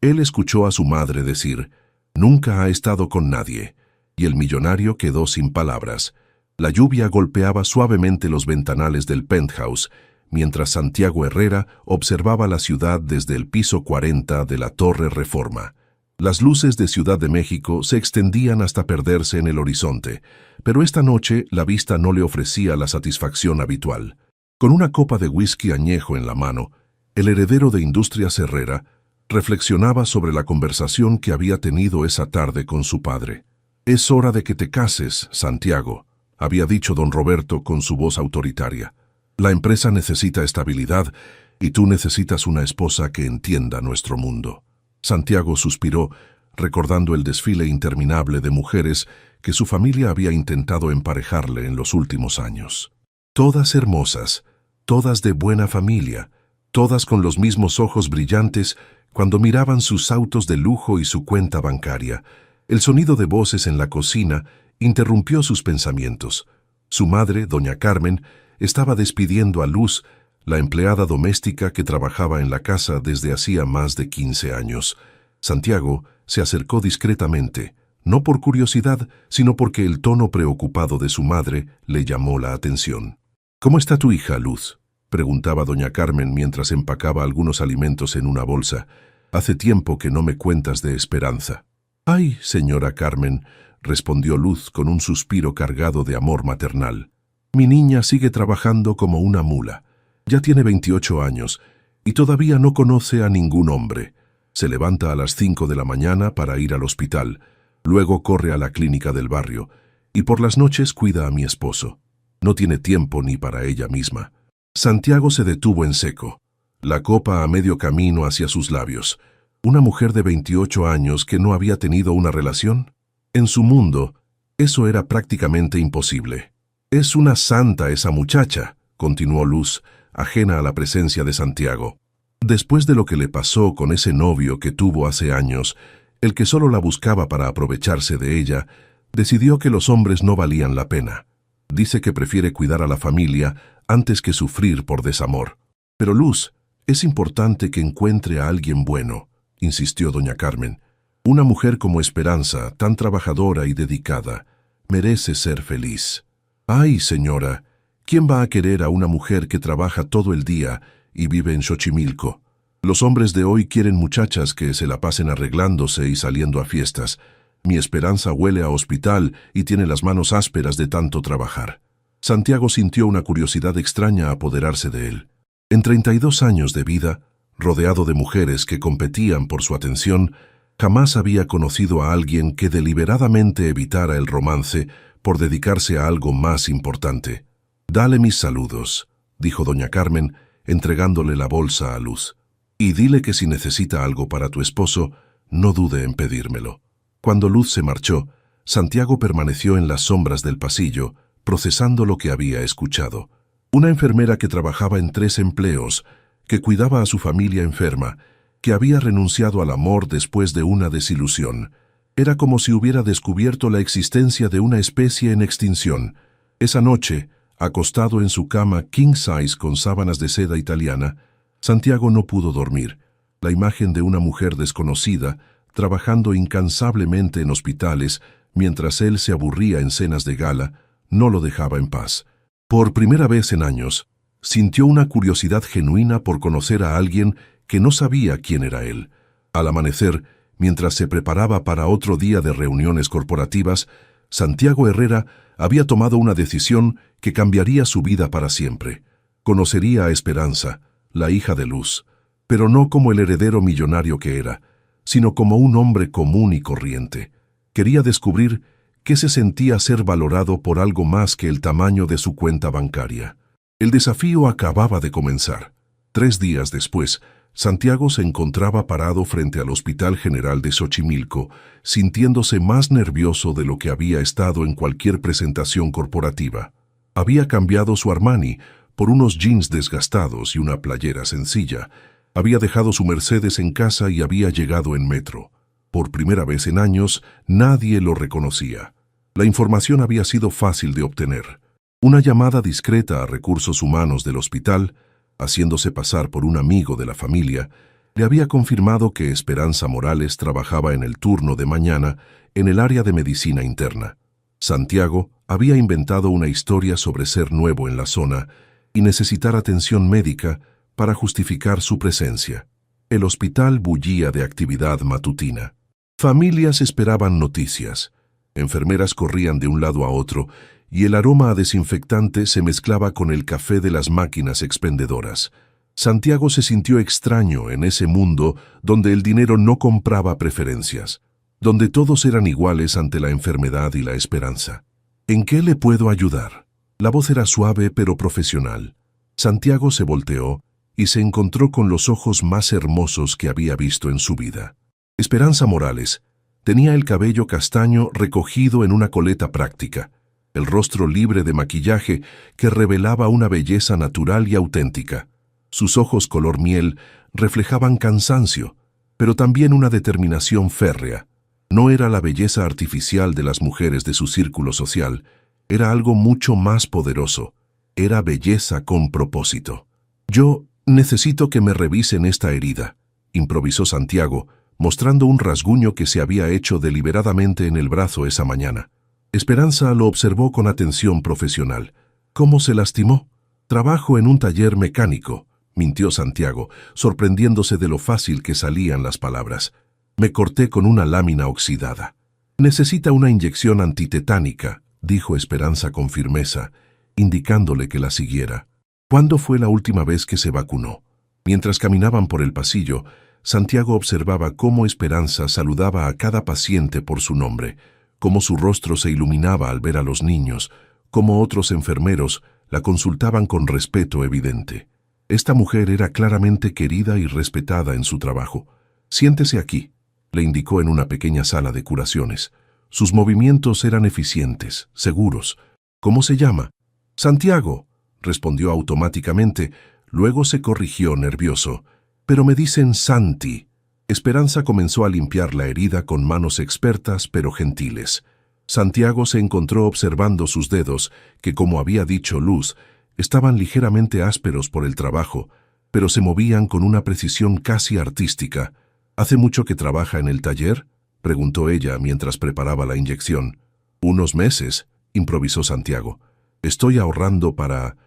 Él escuchó a su madre decir, «Nunca ha estado con nadie», y el millonario quedó sin palabras. La lluvia golpeaba suavemente los ventanales del penthouse, mientras Santiago Herrera observaba la ciudad desde el piso 40 de la Torre Reforma. Las luces de Ciudad de México se extendían hasta perderse en el horizonte, pero esta noche la vista no le ofrecía la satisfacción habitual. Con una copa de whisky añejo en la mano, el heredero de Industrias Herrera reflexionaba sobre la conversación que había tenido esa tarde con su padre. «Es hora de que te cases, Santiago», había dicho don Roberto con su voz autoritaria. «La empresa necesita estabilidad y tú necesitas una esposa que entienda nuestro mundo». Santiago suspiró, recordando el desfile interminable de mujeres que su familia había intentado emparejarle en los últimos años. Todas hermosas, todas de buena familia, todas con los mismos ojos brillantes cuando miraban sus autos de lujo y su cuenta bancaria. El sonido de voces en la cocina interrumpió sus pensamientos. Su madre, doña Carmen, estaba despidiendo a Luz, la empleada doméstica que trabajaba en la casa desde hacía más de 15 años. Santiago se acercó discretamente, no por curiosidad, sino porque el tono preocupado de su madre le llamó la atención. «¿Cómo está tu hija, Luz?», preguntaba doña Carmen mientras empacaba algunos alimentos en una bolsa. «Hace tiempo que no me cuentas de Esperanza». «Ay, señora Carmen», respondió Luz con un suspiro cargado de amor maternal. «Mi niña sigue trabajando como una mula. Ya tiene 28 años y todavía no conoce a ningún hombre. Se levanta a las 5 de la mañana para ir al hospital, luego corre a la clínica del barrio y por las noches cuida a mi esposo. No tiene tiempo ni para ella misma». Santiago se detuvo en seco, la copa a medio camino hacia sus labios. ¿Una mujer de 28 años que no había tenido una relación? En su mundo, eso era prácticamente imposible. «Es una santa esa muchacha», continuó Luz, ajena a la presencia de Santiago. Después de lo que le pasó con ese novio que tuvo hace años, el que solo la buscaba para aprovecharse de ella, decidió que los hombres no valían la pena. Dice que prefiere cuidar a la familia antes que sufrir por desamor. «Pero Luz, es importante que encuentre a alguien bueno», insistió doña Carmen. «Una mujer como Esperanza, tan trabajadora y dedicada, merece ser feliz». «Ay, señora, ¿quién va a querer a una mujer que trabaja todo el día y vive en Xochimilco? Los hombres de hoy quieren muchachas que se la pasen arreglándose y saliendo a fiestas. Mi Esperanza huele a hospital y tiene las manos ásperas de tanto trabajar». Santiago sintió una curiosidad extraña apoderarse de él. En 32 años de vida, rodeado de mujeres que competían por su atención, jamás había conocido a alguien que deliberadamente evitara el romance por dedicarse a algo más importante. «Dale mis saludos», dijo doña Carmen, entregándole la bolsa a Luz. «Y dile que si necesita algo para tu esposo, no dude en pedírmelo». Cuando Luz se marchó, Santiago permaneció en las sombras del pasillo, procesando lo que había escuchado. Una enfermera que trabajaba en 3 empleos, que cuidaba a su familia enferma, que había renunciado al amor después de una desilusión. Era como si hubiera descubierto la existencia de una especie en extinción. Esa noche, acostado en su cama king size con sábanas de seda italiana, Santiago no pudo dormir. La imagen de una mujer desconocida, trabajando incansablemente en hospitales, mientras él se aburría en cenas de gala, no lo dejaba en paz. Por primera vez en años, sintió una curiosidad genuina por conocer a alguien que no sabía quién era él. Al amanecer, mientras se preparaba para otro día de reuniones corporativas, Santiago Herrera había tomado una decisión que cambiaría su vida para siempre. Conocería a Esperanza, la hija de Luz, pero no como el heredero millonario que era, sino como un hombre común y corriente. Quería descubrir qué se sentía ser valorado por algo más que el tamaño de su cuenta bancaria. El desafío acababa de comenzar. 3 días después, Santiago se encontraba parado frente al Hospital General de Xochimilco, sintiéndose más nervioso de lo que había estado en cualquier presentación corporativa. Había cambiado su Armani por unos jeans desgastados y una playera sencilla. Había dejado su Mercedes en casa y había llegado en metro. Por primera vez en años, nadie lo reconocía. La información había sido fácil de obtener. Una llamada discreta a recursos humanos del hospital, haciéndose pasar por un amigo de la familia, Le había confirmado que Esperanza Morales trabajaba en el turno de mañana en el área de medicina interna. Santiago había inventado una historia sobre ser nuevo en la zona y necesitar atención médica para justificar su presencia. El hospital bullía de actividad matutina. Familias esperaban noticias. Enfermeras corrían de un lado a otro y el aroma a desinfectante se mezclaba con el café de las máquinas expendedoras. Santiago se sintió extraño en ese mundo donde el dinero no compraba preferencias, donde todos eran iguales ante la enfermedad y la esperanza. ¿En qué le puedo ayudar? La voz era suave pero profesional. Santiago se volteó y se encontró con los ojos más hermosos que había visto en su vida. Esperanza Morales tenía el cabello castaño recogido en una coleta práctica, el rostro libre de maquillaje que revelaba una belleza natural y auténtica. Sus ojos color miel reflejaban cansancio, pero también una determinación férrea. No era la belleza artificial de las mujeres de su círculo social, era algo mucho más poderoso. Era belleza con propósito. Yo necesito que me revisen esta herida, improvisó Santiago, mostrando un rasguño que se había hecho deliberadamente en el brazo esa mañana. Esperanza lo observó con atención profesional. ¿Cómo se lastimó? Trabajo en un taller mecánico, mintió Santiago, sorprendiéndose de lo fácil que salían las palabras. Me corté con una lámina oxidada. Necesita una inyección antitetánica, dijo Esperanza con firmeza, indicándole que la siguiera. ¿Cuándo fue la última vez que se vacunó? Mientras caminaban por el pasillo, Santiago observaba cómo Esperanza saludaba a cada paciente por su nombre, cómo su rostro se iluminaba al ver a los niños, cómo otros enfermeros la consultaban con respeto evidente. Esta mujer era claramente querida y respetada en su trabajo. Siéntese aquí, le indicó en una pequeña sala de curaciones. Sus movimientos eran eficientes, seguros. ¿Cómo se llama? Santiago, respondió automáticamente, luego se corrigió nervioso. Pero me dicen Santi. Esperanza comenzó a limpiar la herida con manos expertas pero gentiles. Santiago se encontró observando sus dedos, que como había dicho Luz, estaban ligeramente ásperos por el trabajo, pero se movían con una precisión casi artística. ¿Hace mucho que trabaja en el taller?, preguntó ella mientras preparaba la inyección. Unos meses, improvisó Santiago. Estoy ahorrando para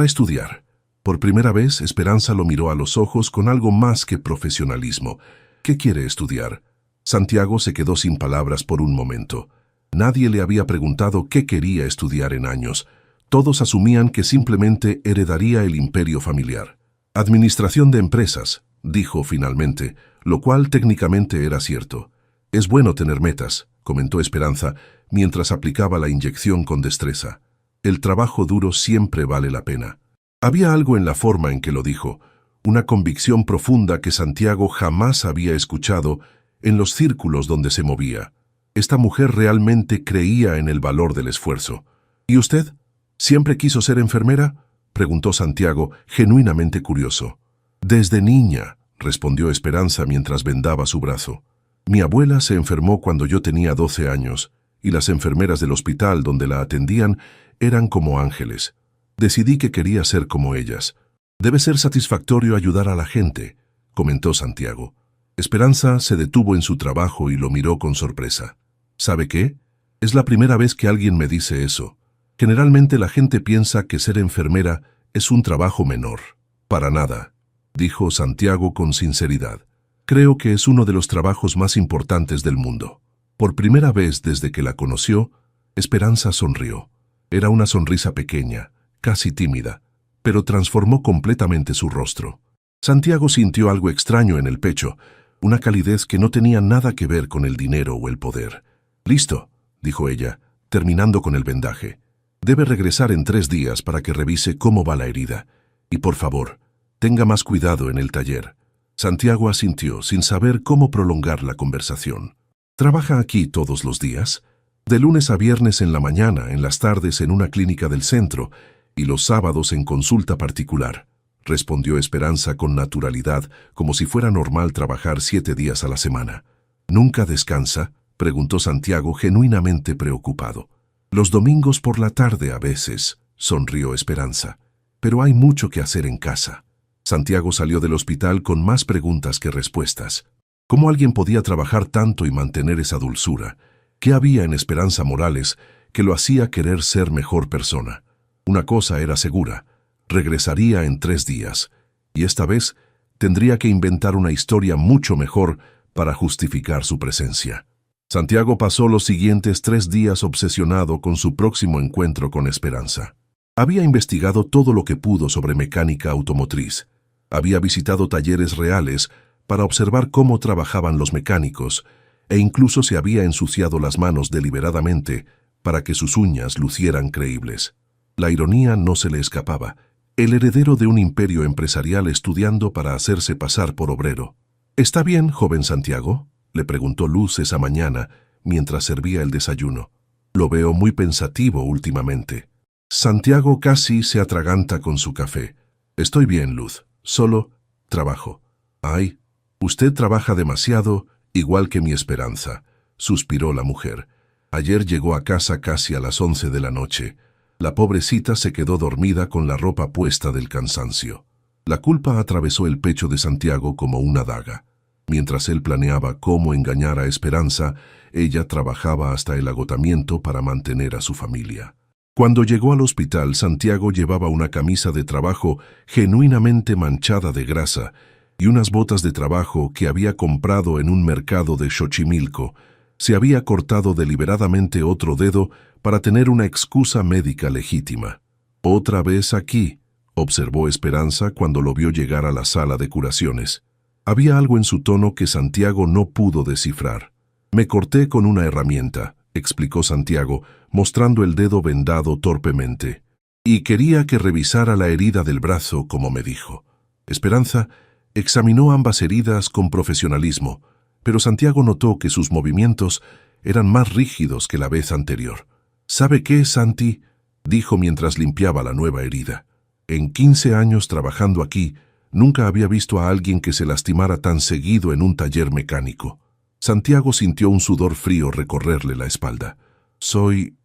estudiar. Por primera vez, Esperanza lo miró a los ojos con algo más que profesionalismo. ¿Qué quiere estudiar? Santiago se quedó sin palabras por un momento. Nadie le había preguntado qué quería estudiar en años. Todos asumían que simplemente heredaría el imperio familiar. Administración de empresas, dijo finalmente, lo cual técnicamente era cierto. Es bueno tener metas, comentó Esperanza, mientras aplicaba la inyección con destreza. El trabajo duro siempre vale la pena. Había algo en la forma en que lo dijo, una convicción profunda que Santiago jamás había escuchado en los círculos donde se movía. Esta mujer realmente creía en el valor del esfuerzo. ¿Y usted? ¿Siempre quiso ser enfermera?, preguntó Santiago, genuinamente curioso. Desde niña, respondió Esperanza mientras vendaba su brazo. Mi abuela se enfermó cuando yo tenía 12 años, y las enfermeras del hospital donde la atendían eran como ángeles. Decidí que quería ser como ellas. Debe ser satisfactorio ayudar a la gente, comentó Santiago. Esperanza se detuvo en su trabajo y lo miró con sorpresa. ¿Sabe qué? Es la primera vez que alguien me dice eso. Generalmente la gente piensa que ser enfermera es un trabajo menor. Para nada, dijo Santiago con sinceridad. Creo que es uno de los trabajos más importantes del mundo. Por primera vez desde que la conoció, Esperanza sonrió. Era una sonrisa pequeña, casi tímida, pero transformó completamente su rostro. Santiago sintió algo extraño en el pecho, una calidez que no tenía nada que ver con el dinero o el poder. «Listo», dijo ella, terminando con el vendaje. «Debe regresar en 3 días para que revise cómo va la herida. Y por favor, tenga más cuidado en el taller». Santiago asintió, sin saber cómo prolongar la conversación. «¿Trabaja aquí todos los días?» «De lunes a viernes en la mañana, en las tardes en una clínica del centro y los sábados en consulta particular», respondió Esperanza con naturalidad, como si fuera normal trabajar 7 días a la semana. «¿Nunca descansa?», preguntó Santiago, genuinamente preocupado. «Los domingos por la tarde a veces», sonrió Esperanza. «Pero hay mucho que hacer en casa». Santiago salió del hospital con más preguntas que respuestas. ¿Cómo alguien podía trabajar tanto y mantener esa dulzura? ¿Qué había en Esperanza Morales que lo hacía querer ser mejor persona? Una cosa era segura: regresaría en 3 días, y esta vez tendría que inventar una historia mucho mejor para justificar su presencia. Santiago pasó los siguientes 3 días obsesionado con su próximo encuentro con Esperanza. Había investigado todo lo que pudo sobre mecánica automotriz. Había visitado talleres reales para observar cómo trabajaban los mecánicos, e incluso se había ensuciado las manos deliberadamente para que sus uñas lucieran creíbles. La ironía no se le escapaba: el heredero de un imperio empresarial estudiando para hacerse pasar por obrero. «¿Está bien, joven Santiago?», le preguntó Luz esa mañana mientras servía el desayuno. «Lo veo muy pensativo últimamente». Santiago casi se atraganta con su café. «Estoy bien, Luz. Solo trabajo». «Ay, usted trabaja demasiado, igual que mi Esperanza», suspiró la mujer. «Ayer llegó a casa casi a las 11 de la noche. La pobrecita se quedó dormida con la ropa puesta del cansancio». La culpa atravesó el pecho de Santiago como una daga. Mientras él planeaba cómo engañar a Esperanza, ella trabajaba hasta el agotamiento para mantener a su familia. Cuando llegó al hospital, Santiago llevaba una camisa de trabajo genuinamente manchada de grasa y unas botas de trabajo que había comprado en un mercado de Xochimilco. Se había cortado deliberadamente otro dedo para tener una excusa médica legítima. «¿Otra vez aquí?», observó Esperanza cuando lo vio llegar a la sala de curaciones. Había algo en su tono que Santiago no pudo descifrar. «Me corté con una herramienta», explicó Santiago, mostrando el dedo vendado torpemente. «Y quería que revisara la herida del brazo, como me dijo». Esperanza examinó ambas heridas con profesionalismo, pero Santiago notó que sus movimientos eran más rígidos que la vez anterior. «¿Sabe qué, Santi?», dijo mientras limpiaba la nueva herida. «En 15 años trabajando aquí, nunca había visto a alguien que se lastimara tan seguido en un taller mecánico». Santiago sintió un sudor frío recorrerle la espalda. Soy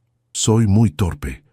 muy torpe»,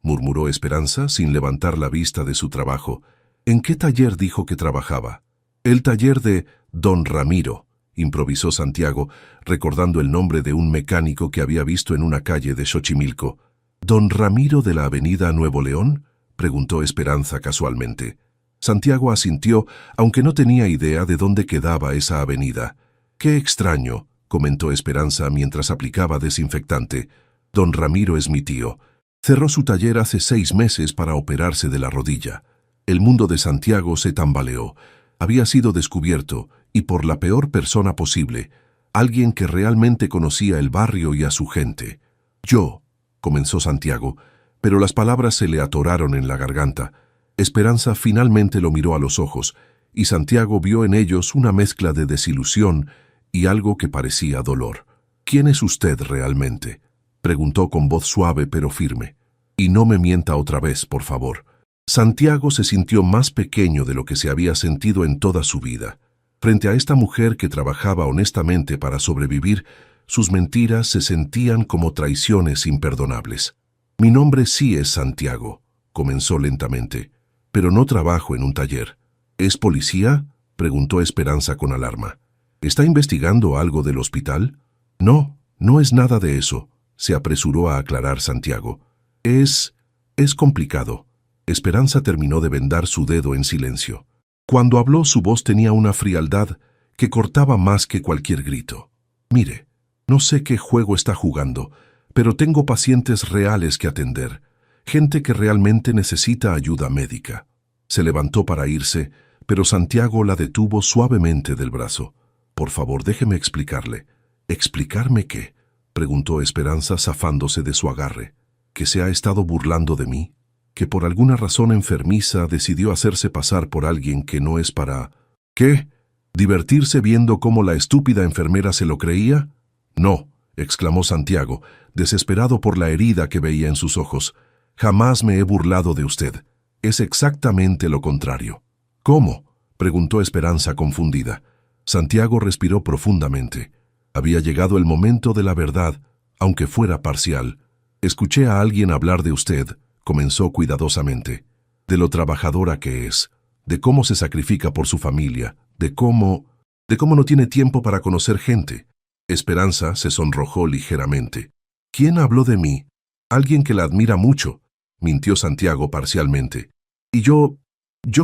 murmuró Esperanza sin levantar la vista de su trabajo. «¿En qué taller dijo que trabajaba?» «El taller de Don Ramiro», improvisó Santiago, recordando el nombre de un mecánico que había visto en una calle de Xochimilco. «¿Don Ramiro de la avenida Nuevo León?», preguntó Esperanza casualmente. Santiago asintió, aunque no tenía idea de dónde quedaba esa avenida. «Qué extraño», comentó Esperanza mientras aplicaba desinfectante. «Don Ramiro es mi tío. Cerró su taller hace 6 meses para operarse de la rodilla». El mundo de Santiago se tambaleó. Había sido descubierto, y por la peor persona posible, alguien que realmente conocía el barrio y a su gente. «Yo», comenzó Santiago, pero las palabras se le atoraron en la garganta. Esperanza finalmente lo miró a los ojos, y Santiago vio en ellos una mezcla de desilusión y algo que parecía dolor. «¿Quién es usted realmente?», preguntó con voz suave pero firme. «Y no me mienta otra vez, por favor». Santiago se sintió más pequeño de lo que se había sentido en toda su vida. Frente a esta mujer que trabajaba honestamente para sobrevivir, sus mentiras se sentían como traiciones imperdonables. «Mi nombre sí es Santiago», comenzó lentamente, «pero no trabajo en un taller». «¿Es policía?», preguntó Esperanza con alarma. «¿Está investigando algo del hospital?». «No, no es nada de eso», se apresuró a aclarar Santiago. Es complicado». Esperanza terminó de vendar su dedo en silencio. Cuando habló, su voz tenía una frialdad que cortaba más que cualquier grito. «Mire, no sé qué juego está jugando, pero tengo pacientes reales que atender, gente que realmente necesita ayuda médica». Se levantó para irse, pero Santiago la detuvo suavemente del brazo. «Por favor, déjeme explicarle». «¿Explicarme qué?», preguntó Esperanza zafándose de su agarre. «¿Que se ha estado burlando de mí? ¿Que por alguna razón enfermiza decidió hacerse pasar por alguien que no es para...?» «¿Qué? ¿Divertirse viendo cómo la estúpida enfermera se lo creía?» «No», exclamó Santiago, desesperado por la herida que veía en sus ojos. «Jamás me he burlado de usted. Es exactamente lo contrario». «¿Cómo?», preguntó Esperanza confundida. Santiago respiró profundamente. Había llegado el momento de la verdad, aunque fuera parcial. «Escuché a alguien hablar de usted», comenzó cuidadosamente. «De lo trabajadora que es». de cómo se sacrifica por su familia, de cómo no tiene tiempo para conocer gente. Esperanza se sonrojó ligeramente. ¿Quién habló de mí? Alguien que la admira mucho, mintió Santiago parcialmente. Y yo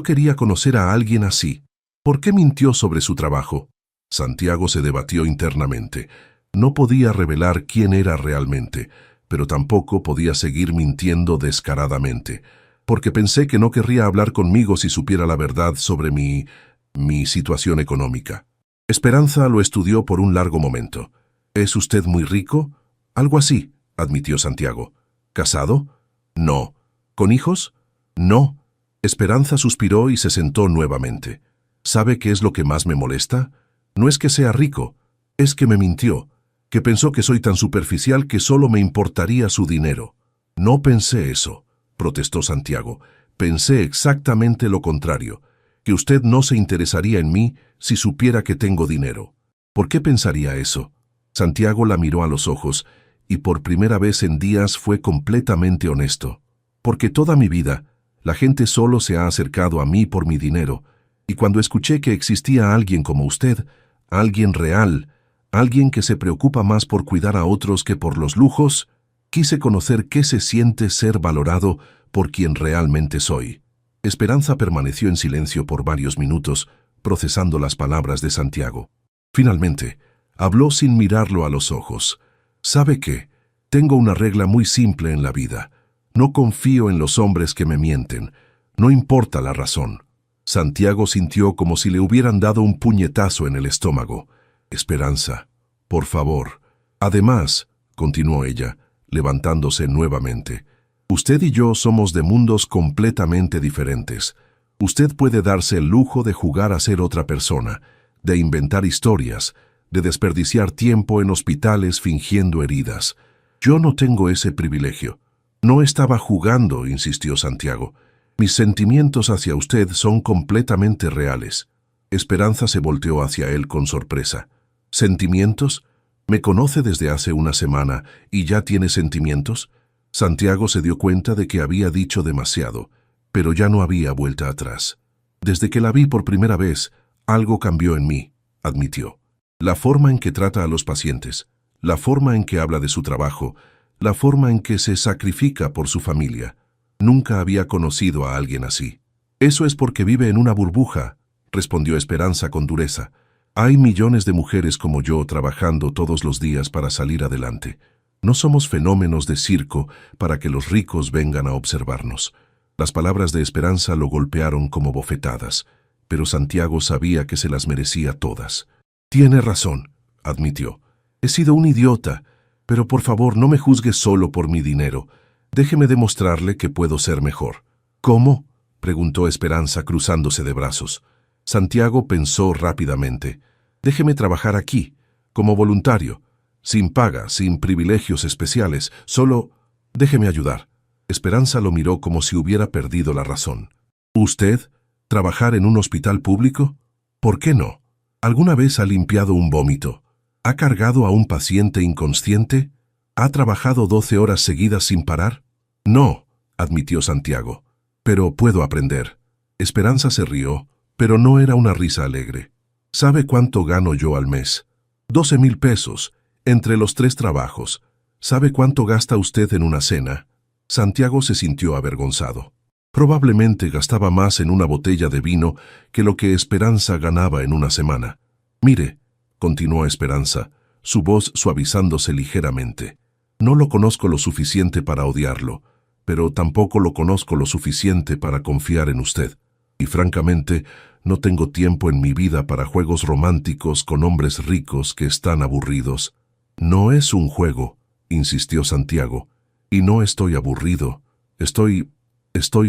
quería conocer a alguien así. ¿Por qué mintió sobre su trabajo? Santiago se debatió internamente. No podía revelar quién era realmente, pero tampoco podía seguir mintiendo descaradamente, porque pensé que no querría hablar conmigo si supiera la verdad sobre mi situación económica. Esperanza lo estudió por un largo momento. ¿Es usted muy rico? Algo así, admitió Santiago. ¿Casado? No. ¿Con hijos? No. Esperanza suspiró y se sentó nuevamente. ¿Sabe qué es lo que más me molesta? No es que sea rico, es que me mintió, que pensó que soy tan superficial que solo me importaría su dinero. No pensé eso, protestó Santiago. Pensé exactamente lo contrario, que usted no se interesaría en mí si supiera que tengo dinero. ¿Por qué pensaría eso? Santiago la miró a los ojos y por primera vez en días fue completamente honesto. Porque toda mi vida, la gente solo se ha acercado a mí por mi dinero, y cuando escuché que existía alguien como usted, alguien real, alguien que se preocupa más por cuidar a otros que por los lujos, quise conocer qué se siente ser valorado por quien realmente soy. Esperanza permaneció en silencio por varios minutos, procesando las palabras de Santiago. Finalmente, habló sin mirarlo a los ojos. ¿Sabe qué? Tengo una regla muy simple en la vida. No confío en los hombres que me mienten. No importa la razón. Santiago sintió como si le hubieran dado un puñetazo en el estómago. Esperanza, por favor. Además, continuó ella, levantándose nuevamente, usted y yo somos de mundos completamente diferentes. Usted puede darse el lujo de jugar a ser otra persona, de inventar historias, de desperdiciar tiempo en hospitales fingiendo heridas. Yo no tengo ese privilegio. No estaba jugando, insistió Santiago. Mis sentimientos hacia usted son completamente reales. Esperanza se volteó hacia él con sorpresa. ¿Sentimientos? ¿Me conoce desde hace una semana y ya tiene sentimientos? Santiago se dio cuenta de que había dicho demasiado, pero ya no había vuelta atrás. Desde que la vi por primera vez, algo cambió en mí, admitió. La forma en que trata a los pacientes, la forma en que habla de su trabajo, la forma en que se sacrifica por su familia. Nunca había conocido a alguien así. Eso es porque vive en una burbuja, respondió Esperanza con dureza. Hay millones de mujeres como yo trabajando todos los días para salir adelante. No somos fenómenos de circo para que los ricos vengan a observarnos. Las palabras de Esperanza lo golpearon como bofetadas, pero Santiago sabía que se las merecía todas. Tiene razón, admitió. He sido un idiota, pero por favor no me juzgue solo por mi dinero. Déjeme demostrarle que puedo ser mejor. ¿Cómo?, preguntó Esperanza cruzándose de brazos. Santiago pensó rápidamente. Déjeme trabajar aquí, como voluntario, sin paga, sin privilegios especiales, solo déjeme ayudar. Esperanza lo miró como si hubiera perdido la razón. ¿Usted? ¿Trabajar en un hospital público? ¿Por qué no? ¿Alguna vez ha limpiado un vómito? ¿Ha cargado a un paciente inconsciente? ¿Ha trabajado 12 horas seguidas sin parar? No, admitió Santiago. Pero puedo aprender. Esperanza se rió, pero no era una risa alegre. ¿Sabe cuánto gano yo al mes? 12,000 pesos, entre los 3 trabajos. ¿Sabe cuánto gasta usted en una cena? Santiago se sintió avergonzado. Probablemente gastaba más en una botella de vino que lo que Esperanza ganaba en una semana. Mire, continuó Esperanza, su voz suavizándose ligeramente. No lo conozco lo suficiente para odiarlo, pero tampoco lo conozco lo suficiente para confiar en usted. Y francamente, no tengo tiempo en mi vida para juegos románticos con hombres ricos que están aburridos. No es un juego, insistió Santiago, y no estoy aburrido. Estoy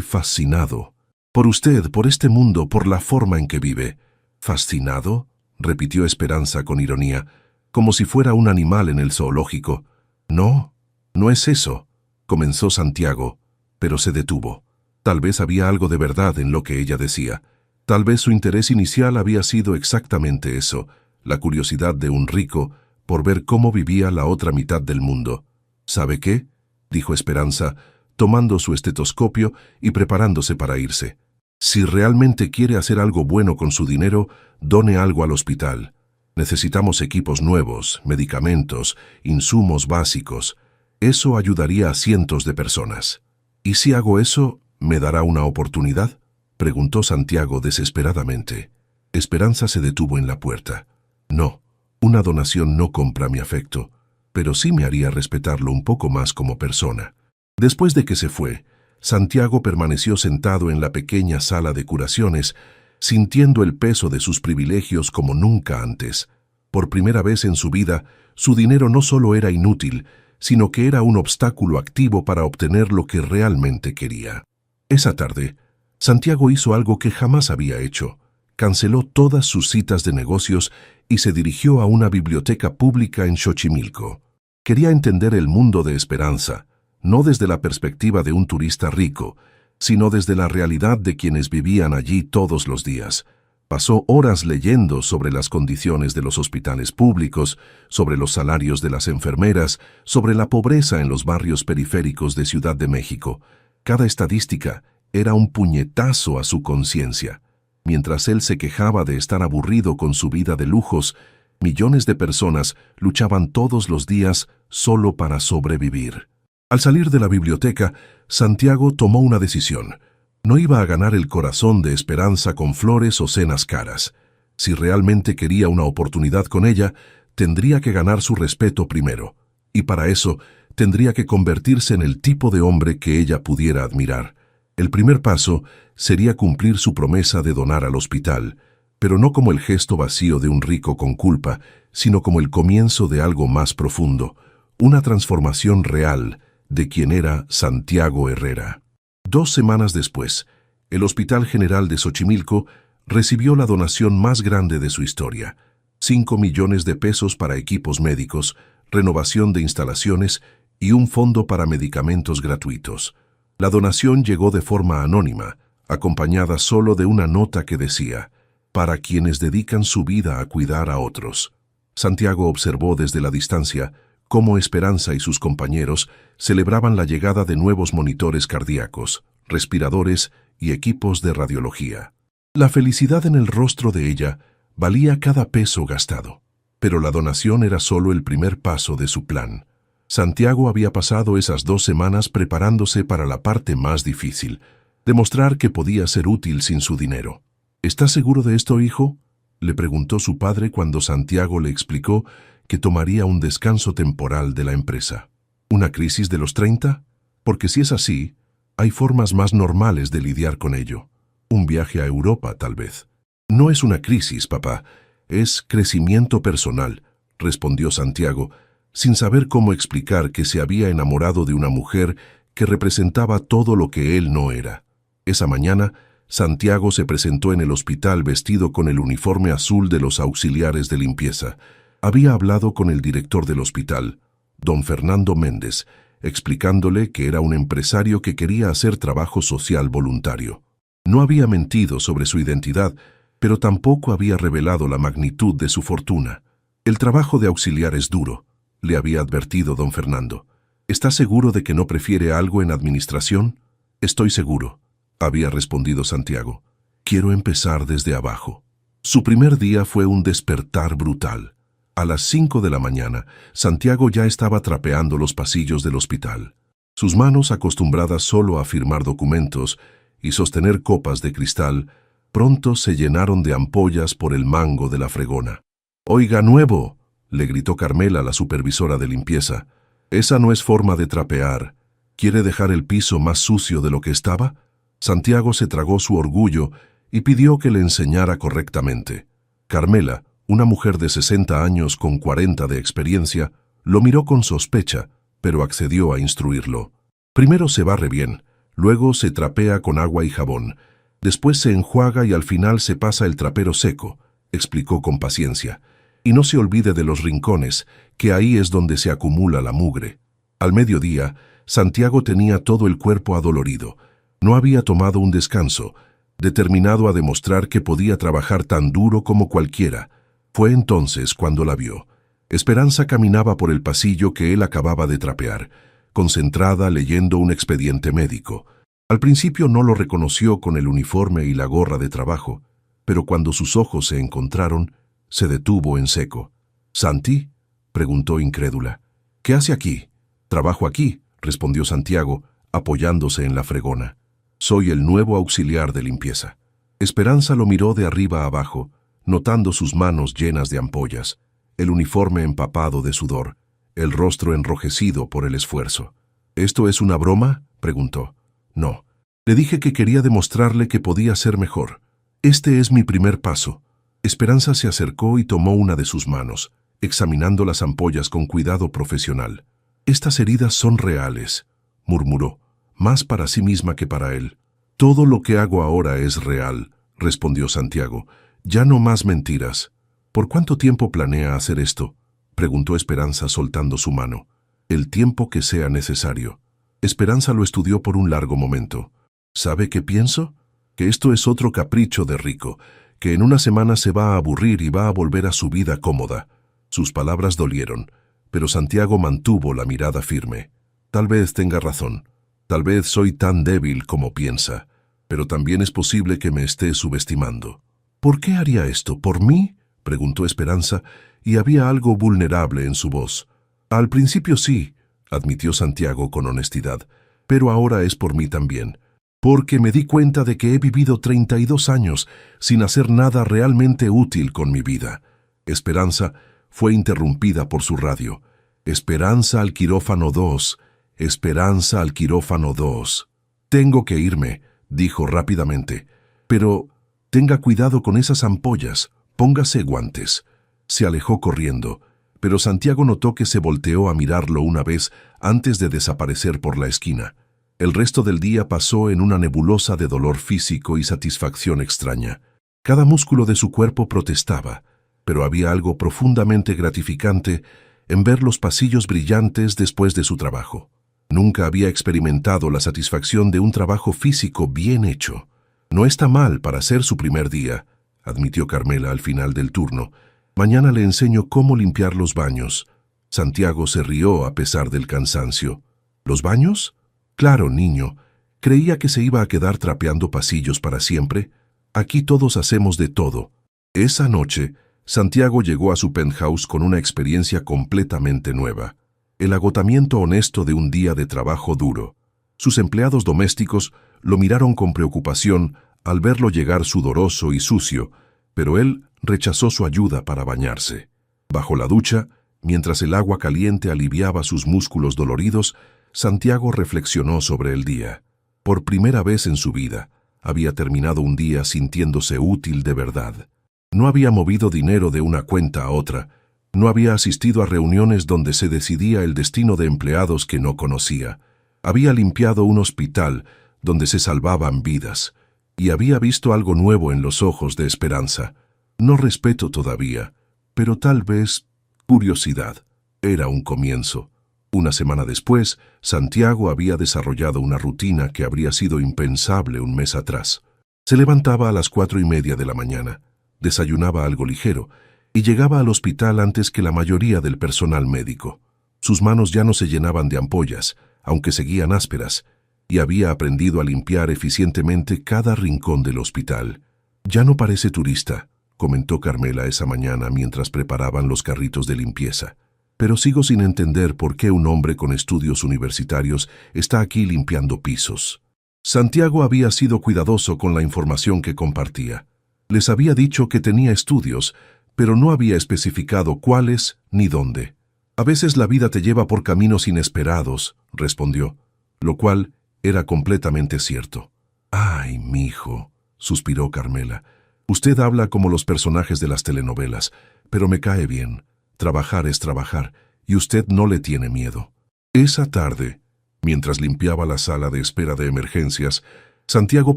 fascinado. Por usted, por este mundo, por la forma en que vive. ¿Fascinado?, repitió Esperanza con ironía, como si fuera un animal en el zoológico. No, no es eso, comenzó Santiago, pero se detuvo. Tal vez había algo de verdad en lo que ella decía. Tal vez su interés inicial había sido exactamente eso, la curiosidad de un rico por ver cómo vivía la otra mitad del mundo. ¿Sabe qué?, dijo Esperanza, tomando su estetoscopio y preparándose para irse. Si realmente quiere hacer algo bueno con su dinero, done algo al hospital. Necesitamos equipos nuevos, medicamentos, insumos básicos. Eso ayudaría a cientos de personas. ¿Y si hago eso, me dará una oportunidad?, preguntó Santiago desesperadamente. Esperanza se detuvo en la puerta. No, una donación no compra mi afecto, pero sí me haría respetarlo un poco más como persona. Después de que se fue, Santiago permaneció sentado en la pequeña sala de curaciones, sintiendo el peso de sus privilegios como nunca antes. Por primera vez en su vida, su dinero no solo era inútil, sino que era un obstáculo activo para obtener lo que realmente quería. Esa tarde, Santiago hizo algo que jamás había hecho. Canceló todas sus citas de negocios y se dirigió a una biblioteca pública en Xochimilco. Quería entender el mundo de Esperanza, no desde la perspectiva de un turista rico, sino desde la realidad de quienes vivían allí todos los días. Pasó horas leyendo sobre las condiciones de los hospitales públicos, sobre los salarios de las enfermeras, sobre la pobreza en los barrios periféricos de Ciudad de México. Cada estadística era un puñetazo a su conciencia. Mientras él se quejaba de estar aburrido con su vida de lujos, millones de personas luchaban todos los días solo para sobrevivir. Al salir de la biblioteca, Santiago tomó una decisión. No iba a ganar el corazón de Esperanza con flores o cenas caras. Si realmente quería una oportunidad con ella, tendría que ganar su respeto primero. Y para eso, tendría que convertirse en el tipo de hombre que ella pudiera admirar. El primer paso sería cumplir su promesa de donar al hospital, pero no como el gesto vacío de un rico con culpa, sino como el comienzo de algo más profundo, una transformación real de quien era Santiago Herrera. 2 semanas después, el Hospital General de Xochimilco recibió la donación más grande de su historia: 5 millones de pesos para equipos médicos, renovación de instalaciones y un fondo para medicamentos gratuitos. La donación llegó de forma anónima, acompañada solo de una nota que decía: para quienes dedican su vida a cuidar a otros. Santiago observó desde la distancia cómo Esperanza y sus compañeros celebraban la llegada de nuevos monitores cardíacos, respiradores y equipos de radiología. La felicidad en el rostro de ella valía cada peso gastado, pero la donación era solo el primer paso de su plan. Santiago había pasado esas 2 semanas preparándose para la parte más difícil: demostrar que podía ser útil sin su dinero. ¿Estás seguro de esto, hijo?, le preguntó su padre cuando Santiago le explicó que tomaría un descanso temporal de la empresa. ¿Una crisis de los 30? Porque si es así, hay formas más normales de lidiar con ello. Un viaje a Europa, tal vez. No es una crisis, papá, es crecimiento personal, respondió Santiago, sin saber cómo explicar que se había enamorado de una mujer que representaba todo lo que él no era. Esa mañana, Santiago se presentó en el hospital vestido con el uniforme azul de los auxiliares de limpieza. Había hablado con el director del hospital, don Fernando Méndez, explicándole que era un empresario que quería hacer trabajo social voluntario. No había mentido sobre su identidad, pero tampoco había revelado la magnitud de su fortuna. El trabajo de auxiliar es duro, le había advertido don Fernando. ¿Está seguro de que no prefiere algo en administración? Estoy seguro, había respondido Santiago. Quiero empezar desde abajo. Su primer día fue un despertar brutal. A las 5 de la mañana, Santiago ya estaba trapeando los pasillos del hospital. Sus manos, acostumbradas solo a firmar documentos y sostener copas de cristal, pronto se llenaron de ampollas por el mango de la fregona. «Oiga, nuevo», le gritó Carmela, la supervisora de limpieza. «Esa no es forma de trapear. ¿Quiere dejar el piso más sucio de lo que estaba?» Santiago se tragó su orgullo y pidió que le enseñara correctamente. Carmela, una mujer de 60 años con 40 de experiencia, lo miró con sospecha, pero accedió a instruirlo. Primero se barre bien, luego se trapea con agua y jabón, después se enjuaga y al final se pasa el trapero seco, explicó con paciencia. Y no se olvide de los rincones, que ahí es donde se acumula la mugre. Al mediodía, Santiago tenía todo el cuerpo adolorido. No había tomado un descanso, determinado a demostrar que podía trabajar tan duro como cualquiera. Fue entonces cuando la vio. Esperanza caminaba por el pasillo que él acababa de trapear, concentrada leyendo un expediente médico. Al principio no lo reconoció con el uniforme y la gorra de trabajo, pero cuando sus ojos se encontraron, se detuvo en seco. «¿Santi?», preguntó incrédula. «¿Qué hace aquí?». «Trabajo aquí», respondió Santiago, apoyándose en la fregona. «Soy el nuevo auxiliar de limpieza». Esperanza lo miró de arriba a abajo, notando sus manos llenas de ampollas, el uniforme empapado de sudor, el rostro enrojecido por el esfuerzo. «¿Esto es una broma?», preguntó. «No. Le dije que quería demostrarle que podía ser mejor. Este es mi primer paso». Esperanza se acercó y tomó una de sus manos, examinando las ampollas con cuidado profesional. «Estas heridas son reales», murmuró, más para sí misma que para él. «Todo lo que hago ahora es real», respondió Santiago. «Ya no más mentiras». «¿Por cuánto tiempo planea hacer esto?», preguntó Esperanza soltando su mano. «El tiempo que sea necesario». Esperanza lo estudió por un largo momento. «¿Sabe qué pienso? Que esto es otro capricho de rico, que en una semana se va a aburrir y va a volver a su vida cómoda». Sus palabras dolieron, pero Santiago mantuvo la mirada firme. «Tal vez tenga razón. Tal vez soy tan débil como piensa, pero también es posible que me esté subestimando». «¿Por qué haría esto? ¿Por mí?», preguntó Esperanza, y había algo vulnerable en su voz. «Al principio sí», admitió Santiago con honestidad, «pero ahora es por mí también, porque me di cuenta de que he vivido 32 años sin hacer nada realmente útil con mi vida». Esperanza fue interrumpida por su radio. «Esperanza al quirófano 2, Esperanza al quirófano 2. «Tengo que irme», dijo rápidamente, «pero tenga cuidado con esas ampollas, póngase guantes». Se alejó corriendo, pero Santiago notó que se volteó a mirarlo una vez antes de desaparecer por la esquina. El resto del día pasó en una nebulosa de dolor físico y satisfacción extraña. Cada músculo de su cuerpo protestaba, pero había algo profundamente gratificante en ver los pasillos brillantes después de su trabajo. Nunca había experimentado la satisfacción de un trabajo físico bien hecho. «No está mal para ser su primer día», admitió Carmela al final del turno. «Mañana le enseño cómo limpiar los baños». Santiago se rió a pesar del cansancio. «¿Los baños?». «Claro, niño. Creía que se iba a quedar trapeando pasillos para siempre. Aquí todos hacemos de todo». Esa noche, Santiago llegó a su penthouse con una experiencia completamente nueva. El agotamiento honesto de un día de trabajo duro. Sus empleados domésticos lo miraron con preocupación al verlo llegar sudoroso y sucio, pero él rechazó su ayuda para bañarse. Bajo la ducha, mientras el agua caliente aliviaba sus músculos doloridos, Santiago reflexionó sobre el día. Por primera vez en su vida, había terminado un día sintiéndose útil de verdad. No había movido dinero de una cuenta a otra, no había asistido a reuniones donde se decidía el destino de empleados que no conocía. Había limpiado un hospital donde se salvaban vidas, y había visto algo nuevo en los ojos de Esperanza. No respeto todavía, pero tal vez curiosidad. Era un comienzo. Una semana después, Santiago había desarrollado una rutina que habría sido impensable un mes atrás. Se levantaba a las 4:30 de la mañana, desayunaba algo ligero y llegaba al hospital antes que la mayoría del personal médico. Sus manos ya no se llenaban de ampollas, aunque seguían ásperas, y había aprendido a limpiar eficientemente cada rincón del hospital. «Ya no parece turista», comentó Carmela esa mañana mientras preparaban los carritos de limpieza. «Pero sigo sin entender por qué un hombre con estudios universitarios está aquí limpiando pisos». Santiago había sido cuidadoso con la información que compartía. Les había dicho que tenía estudios, pero no había especificado cuáles ni dónde. «A veces la vida te lleva por caminos inesperados», respondió, lo cual era completamente cierto. «Ay, mijo», suspiró Carmela, «usted habla como los personajes de las telenovelas, pero me cae bien. Trabajar es trabajar, y usted no le tiene miedo». Esa tarde, mientras limpiaba la sala de espera de emergencias, Santiago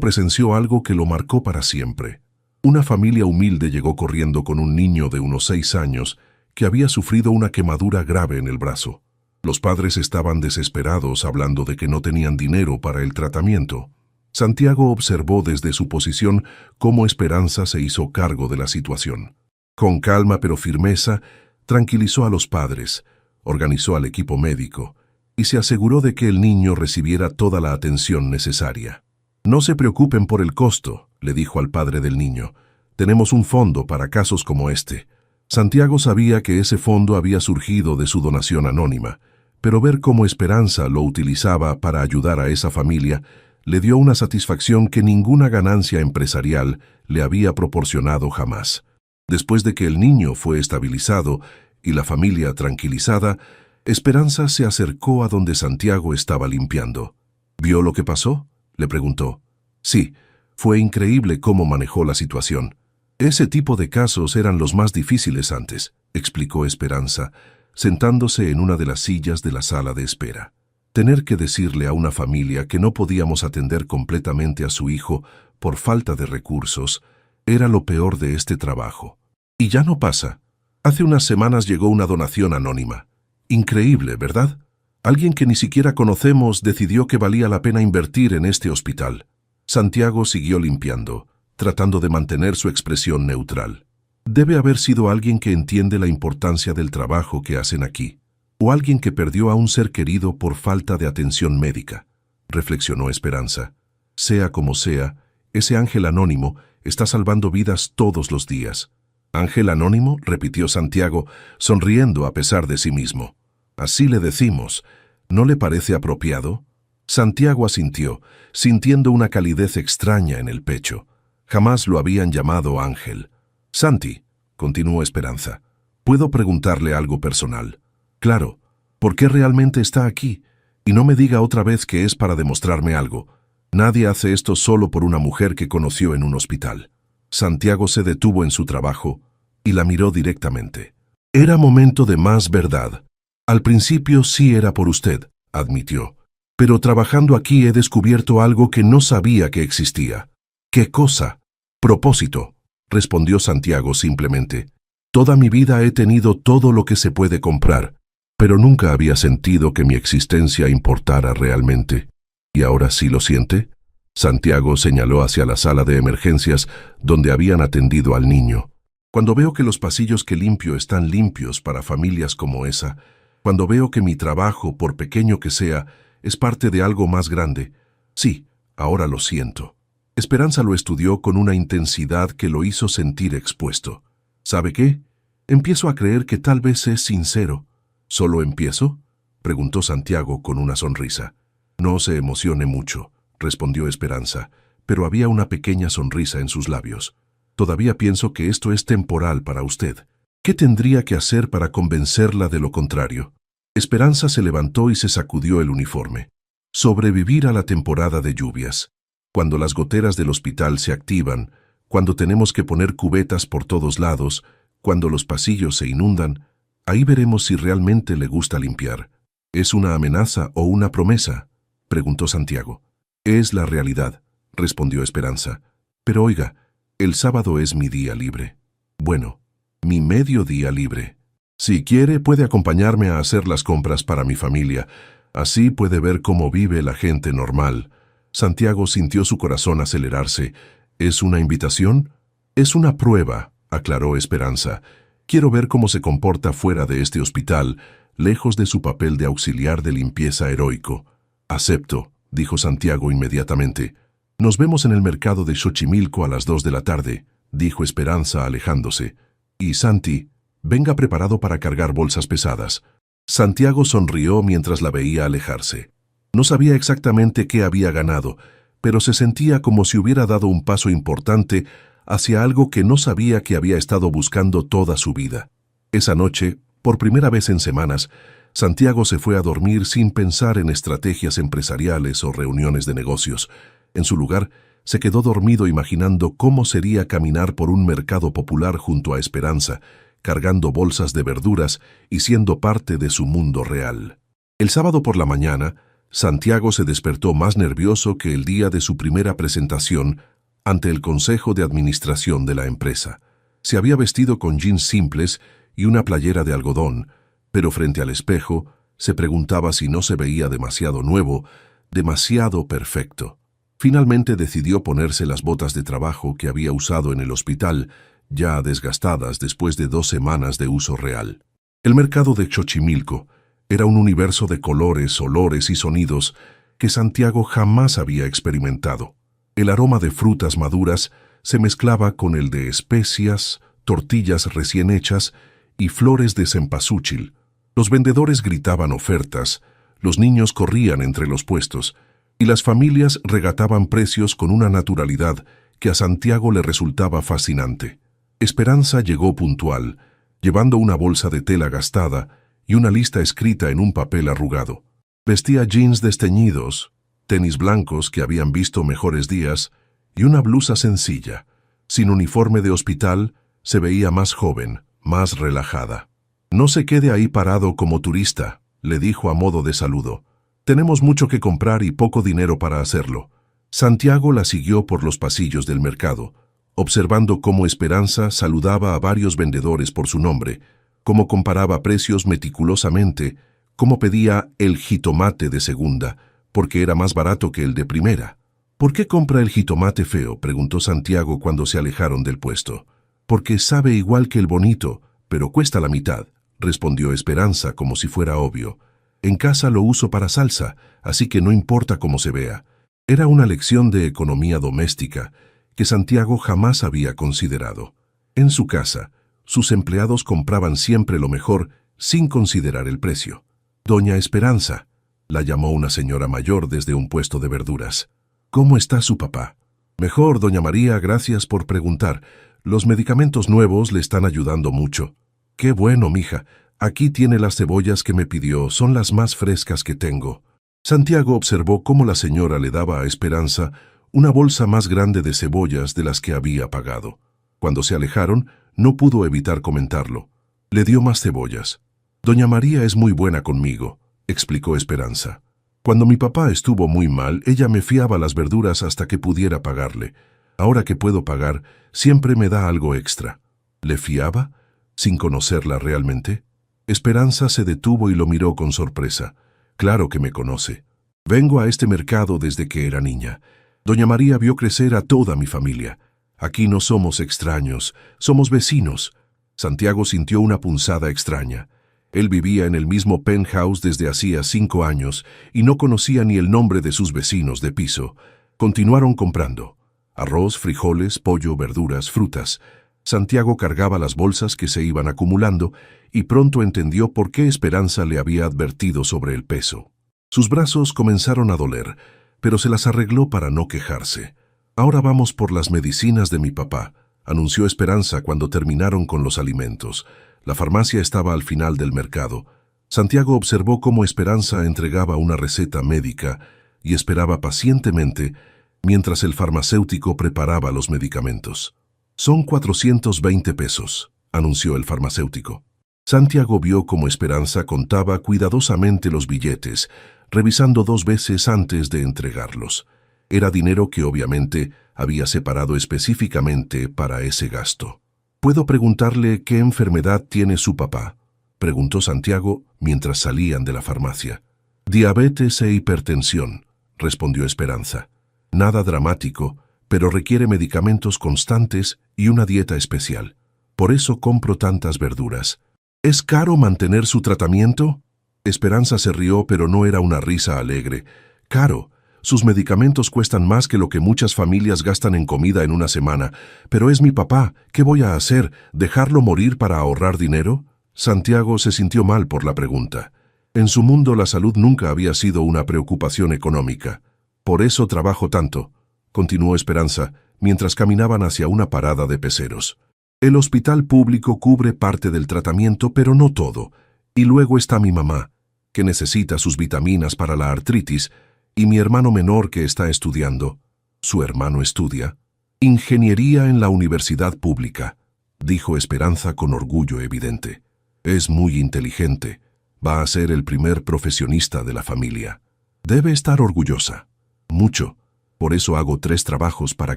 presenció algo que lo marcó para siempre. Una familia humilde llegó corriendo con un niño de unos 6 años que había sufrido una quemadura grave en el brazo. Los padres estaban desesperados hablando de que no tenían dinero para el tratamiento. Santiago observó desde su posición cómo Esperanza se hizo cargo de la situación. Con calma pero firmeza, tranquilizó a los padres, organizó al equipo médico y se aseguró de que el niño recibiera toda la atención necesaria. No se preocupen por el costo, le dijo al padre del niño. Tenemos un fondo para casos como este. Santiago sabía que ese fondo había surgido de su donación anónima, pero ver cómo Esperanza lo utilizaba para ayudar a esa familia le dio una satisfacción que ninguna ganancia empresarial le había proporcionado jamás. Después de que el niño fue estabilizado y la familia tranquilizada, Esperanza se acercó a donde Santiago estaba limpiando. ¿Vio lo que pasó?, le preguntó. Sí, fue increíble cómo manejó la situación. Ese tipo de casos eran los más difíciles antes, explicó Esperanza, sentándose en una de las sillas de la sala de espera. Tener que decirle a una familia que no podíamos atender completamente a su hijo por falta de recursos era lo peor de este trabajo. Y ya no pasa. Hace unas semanas llegó una donación anónima. Increíble, ¿verdad? Alguien que ni siquiera conocemos decidió que valía la pena invertir en este hospital. Santiago siguió limpiando, tratando de mantener su expresión neutral. Debe haber sido alguien que entiende la importancia del trabajo que hacen aquí, o alguien que perdió a un ser querido por falta de atención médica, reflexionó Esperanza. Sea como sea, ese ángel anónimo está salvando vidas todos los días. ¿Ángel anónimo?, repitió Santiago, sonriendo a pesar de sí mismo. Así le decimos. ¿No le parece apropiado? Santiago asintió, sintiendo una calidez extraña en el pecho. Jamás lo habían llamado ángel. Santi, continuó Esperanza, ¿puedo preguntarle algo personal? Claro, ¿por qué realmente está aquí? Y no me diga otra vez que es para demostrarme algo. Nadie hace esto solo por una mujer que conoció en un hospital. Santiago se detuvo en su trabajo y la miró directamente. Era momento de más verdad. Al principio sí era por usted, admitió. Pero trabajando aquí he descubierto algo que no sabía que existía. ¿Qué cosa? Propósito, respondió Santiago simplemente. Toda mi vida he tenido todo lo que se puede comprar, pero nunca había sentido que mi existencia importara realmente. ¿Y ahora sí lo siente? Santiago señaló hacia la sala de emergencias donde habían atendido al niño. Cuando veo que los pasillos que limpio están limpios para familias como esa, cuando veo que mi trabajo, por pequeño que sea, es parte de algo más grande, sí, ahora lo siento. Esperanza lo estudió con una intensidad que lo hizo sentir expuesto. ¿Sabe qué? Empiezo a creer que tal vez es sincero. ¿Solo empiezo?, preguntó Santiago con una sonrisa. No se emocione mucho, respondió Esperanza, pero había una pequeña sonrisa en sus labios. Todavía pienso que esto es temporal para usted. ¿Qué tendría que hacer para convencerla de lo contrario? Esperanza se levantó y se sacudió el uniforme. Sobrevivir a la temporada de lluvias. Cuando las goteras del hospital se activan, cuando tenemos que poner cubetas por todos lados, cuando los pasillos se inundan, ahí veremos si realmente le gusta limpiar. ¿Es una amenaza o una promesa?, preguntó Santiago. Es la realidad, respondió Esperanza. Pero oiga, el sábado es mi día libre. Bueno, mi medio día libre. Si quiere, puede acompañarme a hacer las compras para mi familia. Así puede ver cómo vive la gente normal. Santiago sintió su corazón acelerarse. ¿Es una invitación? Es una prueba, aclaró Esperanza. Quiero ver cómo se comporta fuera de este hospital, lejos de su papel de auxiliar de limpieza heroico. Acepto, dijo Santiago inmediatamente. Nos vemos en el mercado de Xochimilco a las 2 de la tarde, dijo Esperanza alejándose. Y Santi, venga preparado para cargar bolsas pesadas. Santiago sonrió mientras la veía alejarse. No sabía exactamente qué había ganado, pero se sentía como si hubiera dado un paso importante hacia algo que no sabía que había estado buscando toda su vida. Esa noche, por primera vez en semanas, Santiago se fue a dormir sin pensar en estrategias empresariales o reuniones de negocios. En su lugar, se quedó dormido imaginando cómo sería caminar por un mercado popular junto a Esperanza, cargando bolsas de verduras y siendo parte de su mundo real. El sábado por la mañana, Santiago se despertó más nervioso que el día de su primera presentación ante el consejo de administración de la empresa. Se había vestido con jeans simples y una playera de algodón, pero frente al espejo se preguntaba si no se veía demasiado nuevo, demasiado perfecto. Finalmente decidió ponerse las botas de trabajo que había usado en el hospital, ya desgastadas después de 2 semanas de uso real. El mercado de Xochimilco era un universo de colores, olores y sonidos que Santiago jamás había experimentado. El aroma de frutas maduras se mezclaba con el de especias, tortillas recién hechas y flores de cempasúchil. Los vendedores gritaban ofertas, los niños corrían entre los puestos y las familias regataban precios con una naturalidad que a Santiago le resultaba fascinante. Esperanza llegó puntual, llevando una bolsa de tela gastada y una lista escrita en un papel arrugado. Vestía jeans desteñidos, tenis blancos que habían visto mejores días y una blusa sencilla. Sin uniforme de hospital, se veía más joven, más relajada. «No se quede ahí parado como turista», le dijo a modo de saludo. «Tenemos mucho que comprar y poco dinero para hacerlo». Santiago la siguió por los pasillos del mercado, observando cómo Esperanza saludaba a varios vendedores por su nombre, cómo comparaba precios meticulosamente, cómo pedía el jitomate de segunda, porque era más barato que el de primera. «¿Por qué compra el jitomate feo?», preguntó Santiago cuando se alejaron del puesto. «Porque sabe igual que el bonito, pero cuesta la mitad», respondió Esperanza como si fuera obvio. «En casa lo uso para salsa, así que no importa cómo se vea». Era una lección de economía doméstica que Santiago jamás había considerado. En su casa, sus empleados compraban siempre lo mejor sin considerar el precio. «Doña Esperanza», la llamó una señora mayor desde un puesto de verduras. «¿Cómo está su papá?» «Mejor, doña María, gracias por preguntar. Los medicamentos nuevos le están ayudando mucho». «Qué bueno, mija. Aquí tiene las cebollas que me pidió, son las más frescas que tengo». Santiago observó cómo la señora le daba a Esperanza una bolsa más grande de cebollas de las que había pagado. Cuando se alejaron, no pudo evitar comentarlo. Le dio más cebollas. «Doña María es muy buena conmigo», explicó Esperanza. «Cuando mi papá estuvo muy mal, ella me fiaba las verduras hasta que pudiera pagarle. Ahora que puedo pagar, siempre me da algo extra». ¿Le fiaba? ¿Sin conocerla realmente? Esperanza se detuvo y lo miró con sorpresa. «Claro que me conoce. Vengo a este mercado desde que era niña. Doña María vio crecer a toda mi familia. Aquí no somos extraños, somos vecinos». Santiago sintió una punzada extraña. Él vivía en el mismo penthouse desde hacía 5 años y no conocía ni el nombre de sus vecinos de piso. Continuaron comprando. Arroz, frijoles, pollo, verduras, frutas. Santiago cargaba las bolsas que se iban acumulando y pronto entendió por qué Esperanza le había advertido sobre el peso. Sus brazos comenzaron a doler, pero se las arregló para no quejarse. «Ahora vamos por las medicinas de mi papá», anunció Esperanza cuando terminaron con los alimentos. La farmacia estaba al final del mercado. Santiago observó cómo Esperanza entregaba una receta médica y esperaba pacientemente mientras el farmacéutico preparaba los medicamentos. «Son 420 pesos», anunció el farmacéutico. Santiago vio cómo Esperanza contaba cuidadosamente los billetes, revisando 2 veces antes de entregarlos. Era dinero que obviamente había separado específicamente para ese gasto. «¿Puedo preguntarle qué enfermedad tiene su papá?», preguntó Santiago mientras salían de la farmacia. «Diabetes e hipertensión», respondió Esperanza. «Nada dramático, pero requiere medicamentos constantes y una dieta especial. Por eso compro tantas verduras». «¿Es caro mantener su tratamiento?». Esperanza se rió, pero no era una risa alegre. «Caro. Sus medicamentos cuestan más que lo que muchas familias gastan en comida en una semana. Pero es mi papá. ¿Qué voy a hacer? ¿Dejarlo morir para ahorrar dinero?». Santiago se sintió mal por la pregunta. En su mundo la salud nunca había sido una preocupación económica. «Por eso trabajo tanto», continuó Esperanza, mientras caminaban hacia una parada de peceros. «El hospital público cubre parte del tratamiento, pero no todo. Y luego está mi mamá, que necesita sus vitaminas para la artritis, y mi hermano menor que está estudiando». «¿Su hermano estudia?». «Ingeniería en la universidad pública», dijo Esperanza con orgullo evidente. «Es muy inteligente. Va a ser el primer profesionista de la familia. Debe estar orgullosa». «Mucho. Por eso hago 3 trabajos para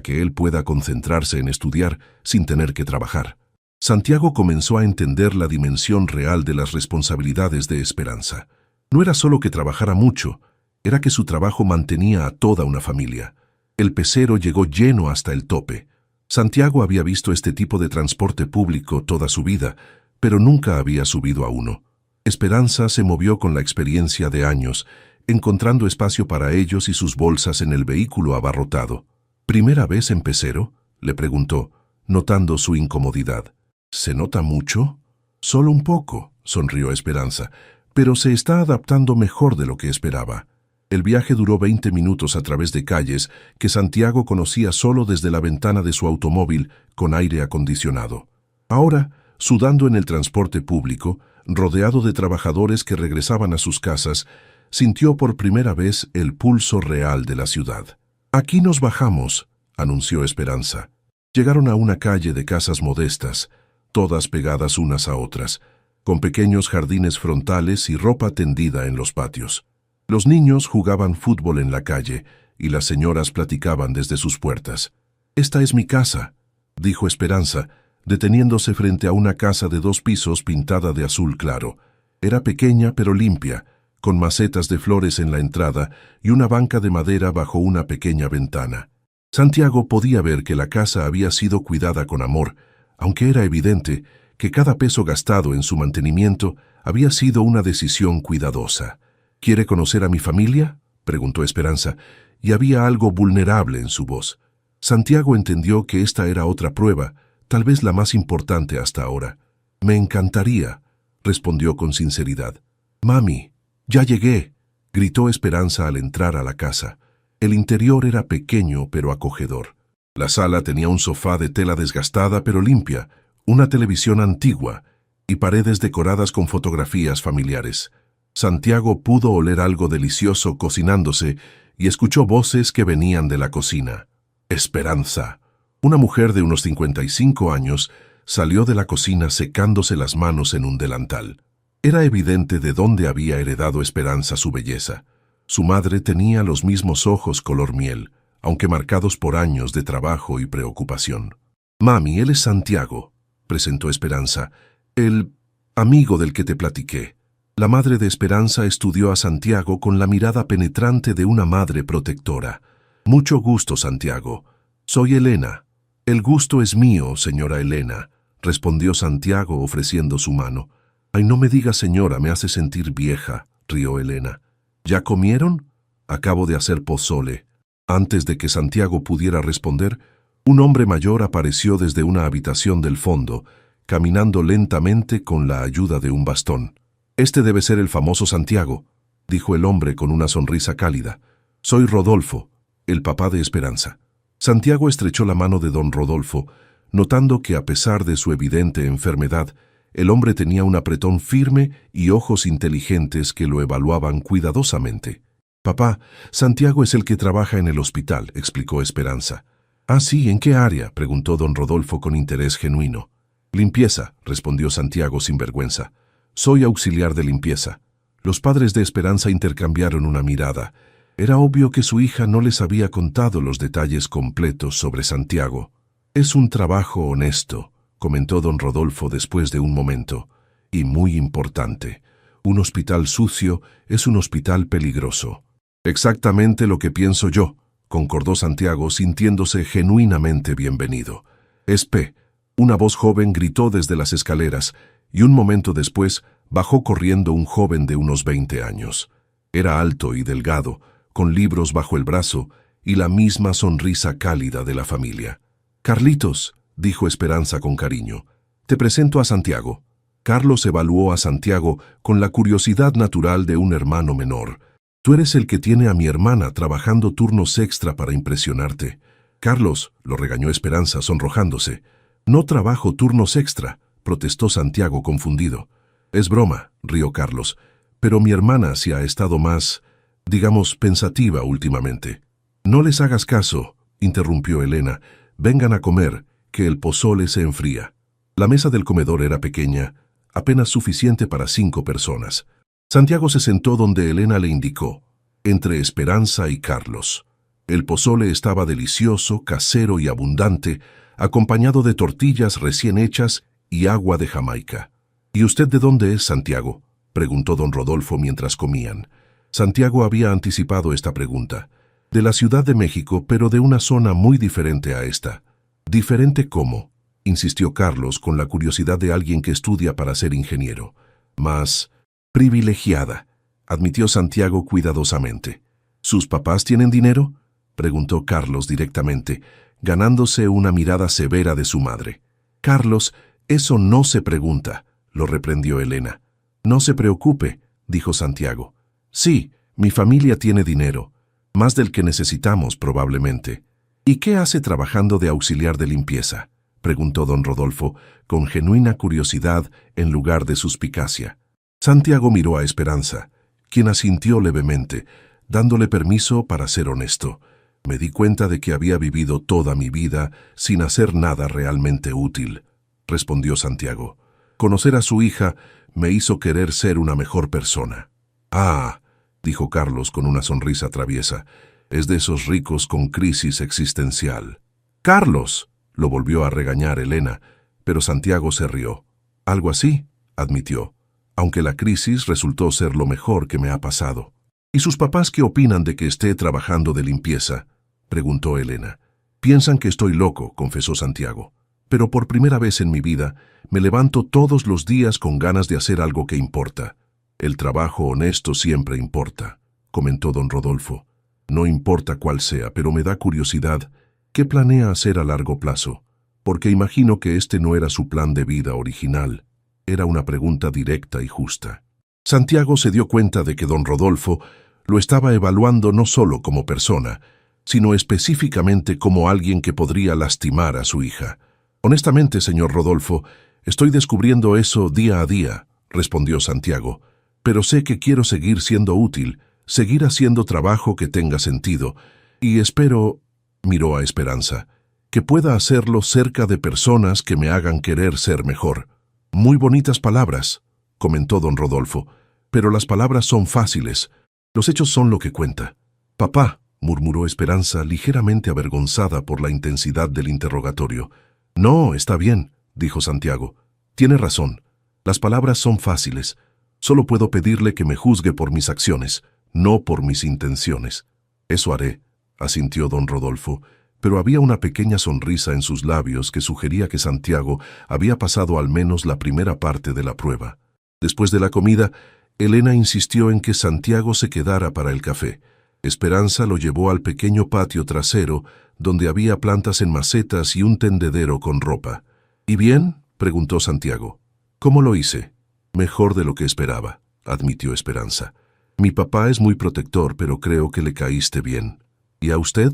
que él pueda concentrarse en estudiar sin tener que trabajar». Santiago comenzó a entender la dimensión real de las responsabilidades de Esperanza. No era solo que trabajara mucho, era que su trabajo mantenía a toda una familia. El pecero llegó lleno hasta el tope. Santiago había visto este tipo de transporte público toda su vida, pero nunca había subido a uno. Esperanza se movió con la experiencia de años, encontrando espacio para ellos y sus bolsas en el vehículo abarrotado. ¿Primera vez en Pecero?, le preguntó, notando su incomodidad. ¿Se nota mucho? Solo un poco, sonrió Esperanza, pero se está adaptando mejor de lo que esperaba. El viaje duró 20 minutos a través de calles que Santiago conocía solo desde la ventana de su automóvil con aire acondicionado. Ahora, sudando en el transporte público, rodeado de trabajadores que regresaban a sus casas, sintió por primera vez el pulso real de la ciudad. «Aquí nos bajamos», anunció Esperanza. Llegaron a una calle de casas modestas, todas pegadas unas a otras, con pequeños jardines frontales y ropa tendida en los patios. Los niños jugaban fútbol en la calle y las señoras platicaban desde sus puertas. «Esta es mi casa», dijo Esperanza, deteniéndose frente a una casa de 2 pisos pintada de azul claro. Era pequeña pero limpia, con macetas de flores en la entrada y una banca de madera bajo una pequeña ventana. Santiago podía ver que la casa había sido cuidada con amor, aunque era evidente que cada peso gastado en su mantenimiento había sido una decisión cuidadosa. «¿Quiere conocer a mi familia?», preguntó Esperanza, y había algo vulnerable en su voz. Santiago entendió que esta era otra prueba, tal vez la más importante hasta ahora. «Me encantaría», respondió con sinceridad. «Mami, ya llegué», gritó Esperanza al entrar a la casa. El interior era pequeño pero acogedor. La sala tenía un sofá de tela desgastada pero limpia, una televisión antigua y paredes decoradas con fotografías familiares. Santiago pudo oler algo delicioso cocinándose y escuchó voces que venían de la cocina. Esperanza, una mujer de unos 55 años, salió de la cocina secándose las manos en un delantal. Era evidente de dónde había heredado Esperanza su belleza. Su madre tenía los mismos ojos color miel, aunque marcados por años de trabajo y preocupación. «Mami, él es Santiago», presentó Esperanza, «el amigo del que te platiqué». La madre de Esperanza estudió a Santiago con la mirada penetrante de una madre protectora. «Mucho gusto, Santiago. Soy Elena». «El gusto es mío, señora Elena», respondió Santiago ofreciendo su mano. «Ay, no me diga señora, me hace sentir vieja», rió Elena. «¿Ya comieron?». «Acabo de hacer pozole». Antes de que Santiago pudiera responder, un hombre mayor apareció desde una habitación del fondo, caminando lentamente con la ayuda de un bastón. «Este debe ser el famoso Santiago», dijo el hombre con una sonrisa cálida. «Soy Rodolfo, el papá de Esperanza». Santiago estrechó la mano de don Rodolfo, notando que a pesar de su evidente enfermedad, el hombre tenía un apretón firme y ojos inteligentes que lo evaluaban cuidadosamente. «Papá, Santiago es el que trabaja en el hospital», explicó Esperanza. «Ah, sí, ¿en qué área?», preguntó don Rodolfo con interés genuino. «Limpieza», respondió Santiago sin vergüenza. «Soy auxiliar de limpieza». Los padres de Esperanza intercambiaron una mirada. Era obvio que su hija no les había contado los detalles completos sobre Santiago. «Es un trabajo honesto», comentó don Rodolfo después de un momento, «y muy importante. Un hospital sucio es un hospital peligroso». «Exactamente lo que pienso yo», concordó Santiago sintiéndose genuinamente bienvenido. «Espe», una voz joven gritó desde las escaleras, y un momento después bajó corriendo un joven de unos 20 años. Era alto y delgado, con libros bajo el brazo y la misma sonrisa cálida de la familia. «Carlitos», dijo Esperanza con cariño, «te presento a Santiago». Carlos evaluó a Santiago con la curiosidad natural de un hermano menor. «Tú eres el que tiene a mi hermana trabajando turnos extra para impresionarte». «Carlos», lo regañó Esperanza sonrojándose. «No trabajo turnos extra», protestó Santiago confundido. «Es broma», rió Carlos, «pero mi hermana sí ha estado más, digamos, pensativa últimamente». «No les hagas caso», interrumpió Elena. «Vengan a comer, que el pozole se enfría». La mesa del comedor era pequeña, apenas suficiente para 5 personas. Santiago se sentó donde Elena le indicó, entre Esperanza y Carlos. El pozole estaba delicioso, casero y abundante, acompañado de tortillas recién hechas y agua de Jamaica. «¿Y usted de dónde es, Santiago?», preguntó don Rodolfo mientras comían. Santiago había anticipado esta pregunta. «De la Ciudad de México, pero de una zona muy diferente a esta». «¿Diferente cómo?», insistió Carlos con la curiosidad de alguien que estudia para ser ingeniero. «Más privilegiada», admitió Santiago cuidadosamente. «¿Sus papás tienen dinero?». preguntó Carlos directamente, ganándose una mirada severa de su madre. Carlos, eso no se pregunta, lo reprendió Elena. No se preocupe, dijo Santiago. Sí, mi familia tiene dinero, más del que necesitamos probablemente. ¿Y qué hace trabajando de auxiliar de limpieza?, preguntó don Rodolfo, con genuina curiosidad en lugar de suspicacia. Santiago miró a Esperanza, quien asintió levemente, dándole permiso para ser honesto. Me di cuenta de que había vivido toda mi vida sin hacer nada realmente útil, respondió Santiago. Conocer a su hija me hizo querer ser una mejor persona. Ah, dijo Carlos con una sonrisa traviesa, es de esos ricos con crisis existencial. ¡Carlos!, lo volvió a regañar Elena, pero Santiago se rió. Algo así, admitió, aunque la crisis resultó ser lo mejor que me ha pasado. ¿Y sus papás qué opinan de que esté trabajando de limpieza?, preguntó Elena. Piensan que estoy loco, confesó Santiago, pero por primera vez en mi vida me levanto todos los días con ganas de hacer algo que importa. El trabajo honesto siempre importa, comentó don Rodolfo. No importa cuál sea, pero me da curiosidad. ¿Qué planea hacer a largo plazo? Porque imagino que este no era su plan de vida original. Era una pregunta directa y justa. Santiago se dio cuenta de que don Rodolfo lo estaba evaluando no solo como persona, sino específicamente como alguien que podría lastimar a su hija. Honestamente, señor Rodolfo, estoy descubriendo eso día a día, respondió Santiago, pero sé que quiero seguir siendo útil, seguir haciendo trabajo que tenga sentido, y espero, miró a Esperanza, que pueda hacerlo cerca de personas que me hagan querer ser mejor. Muy bonitas palabras, comentó don Rodolfo, pero las palabras son fáciles, los hechos son lo que cuenta. Papá, murmuró Esperanza, ligeramente avergonzada por la intensidad del interrogatorio. No, está bien, dijo Santiago. Tiene razón, las palabras son fáciles. Solo puedo pedirle que me juzgue por mis acciones, no por mis intenciones. Eso haré, asintió don Rodolfo, pero había una pequeña sonrisa en sus labios que sugería que Santiago había pasado al menos la primera parte de la prueba. Después de la comida, Elena insistió en que Santiago se quedara para el café. Esperanza lo llevó al pequeño patio trasero, donde había plantas en macetas y un tendedero con ropa. ¿Y bien?, preguntó Santiago. ¿Cómo lo hice? Mejor de lo que esperaba, admitió Esperanza. Mi papá es muy protector, pero creo que le caíste bien. ¿Y a usted?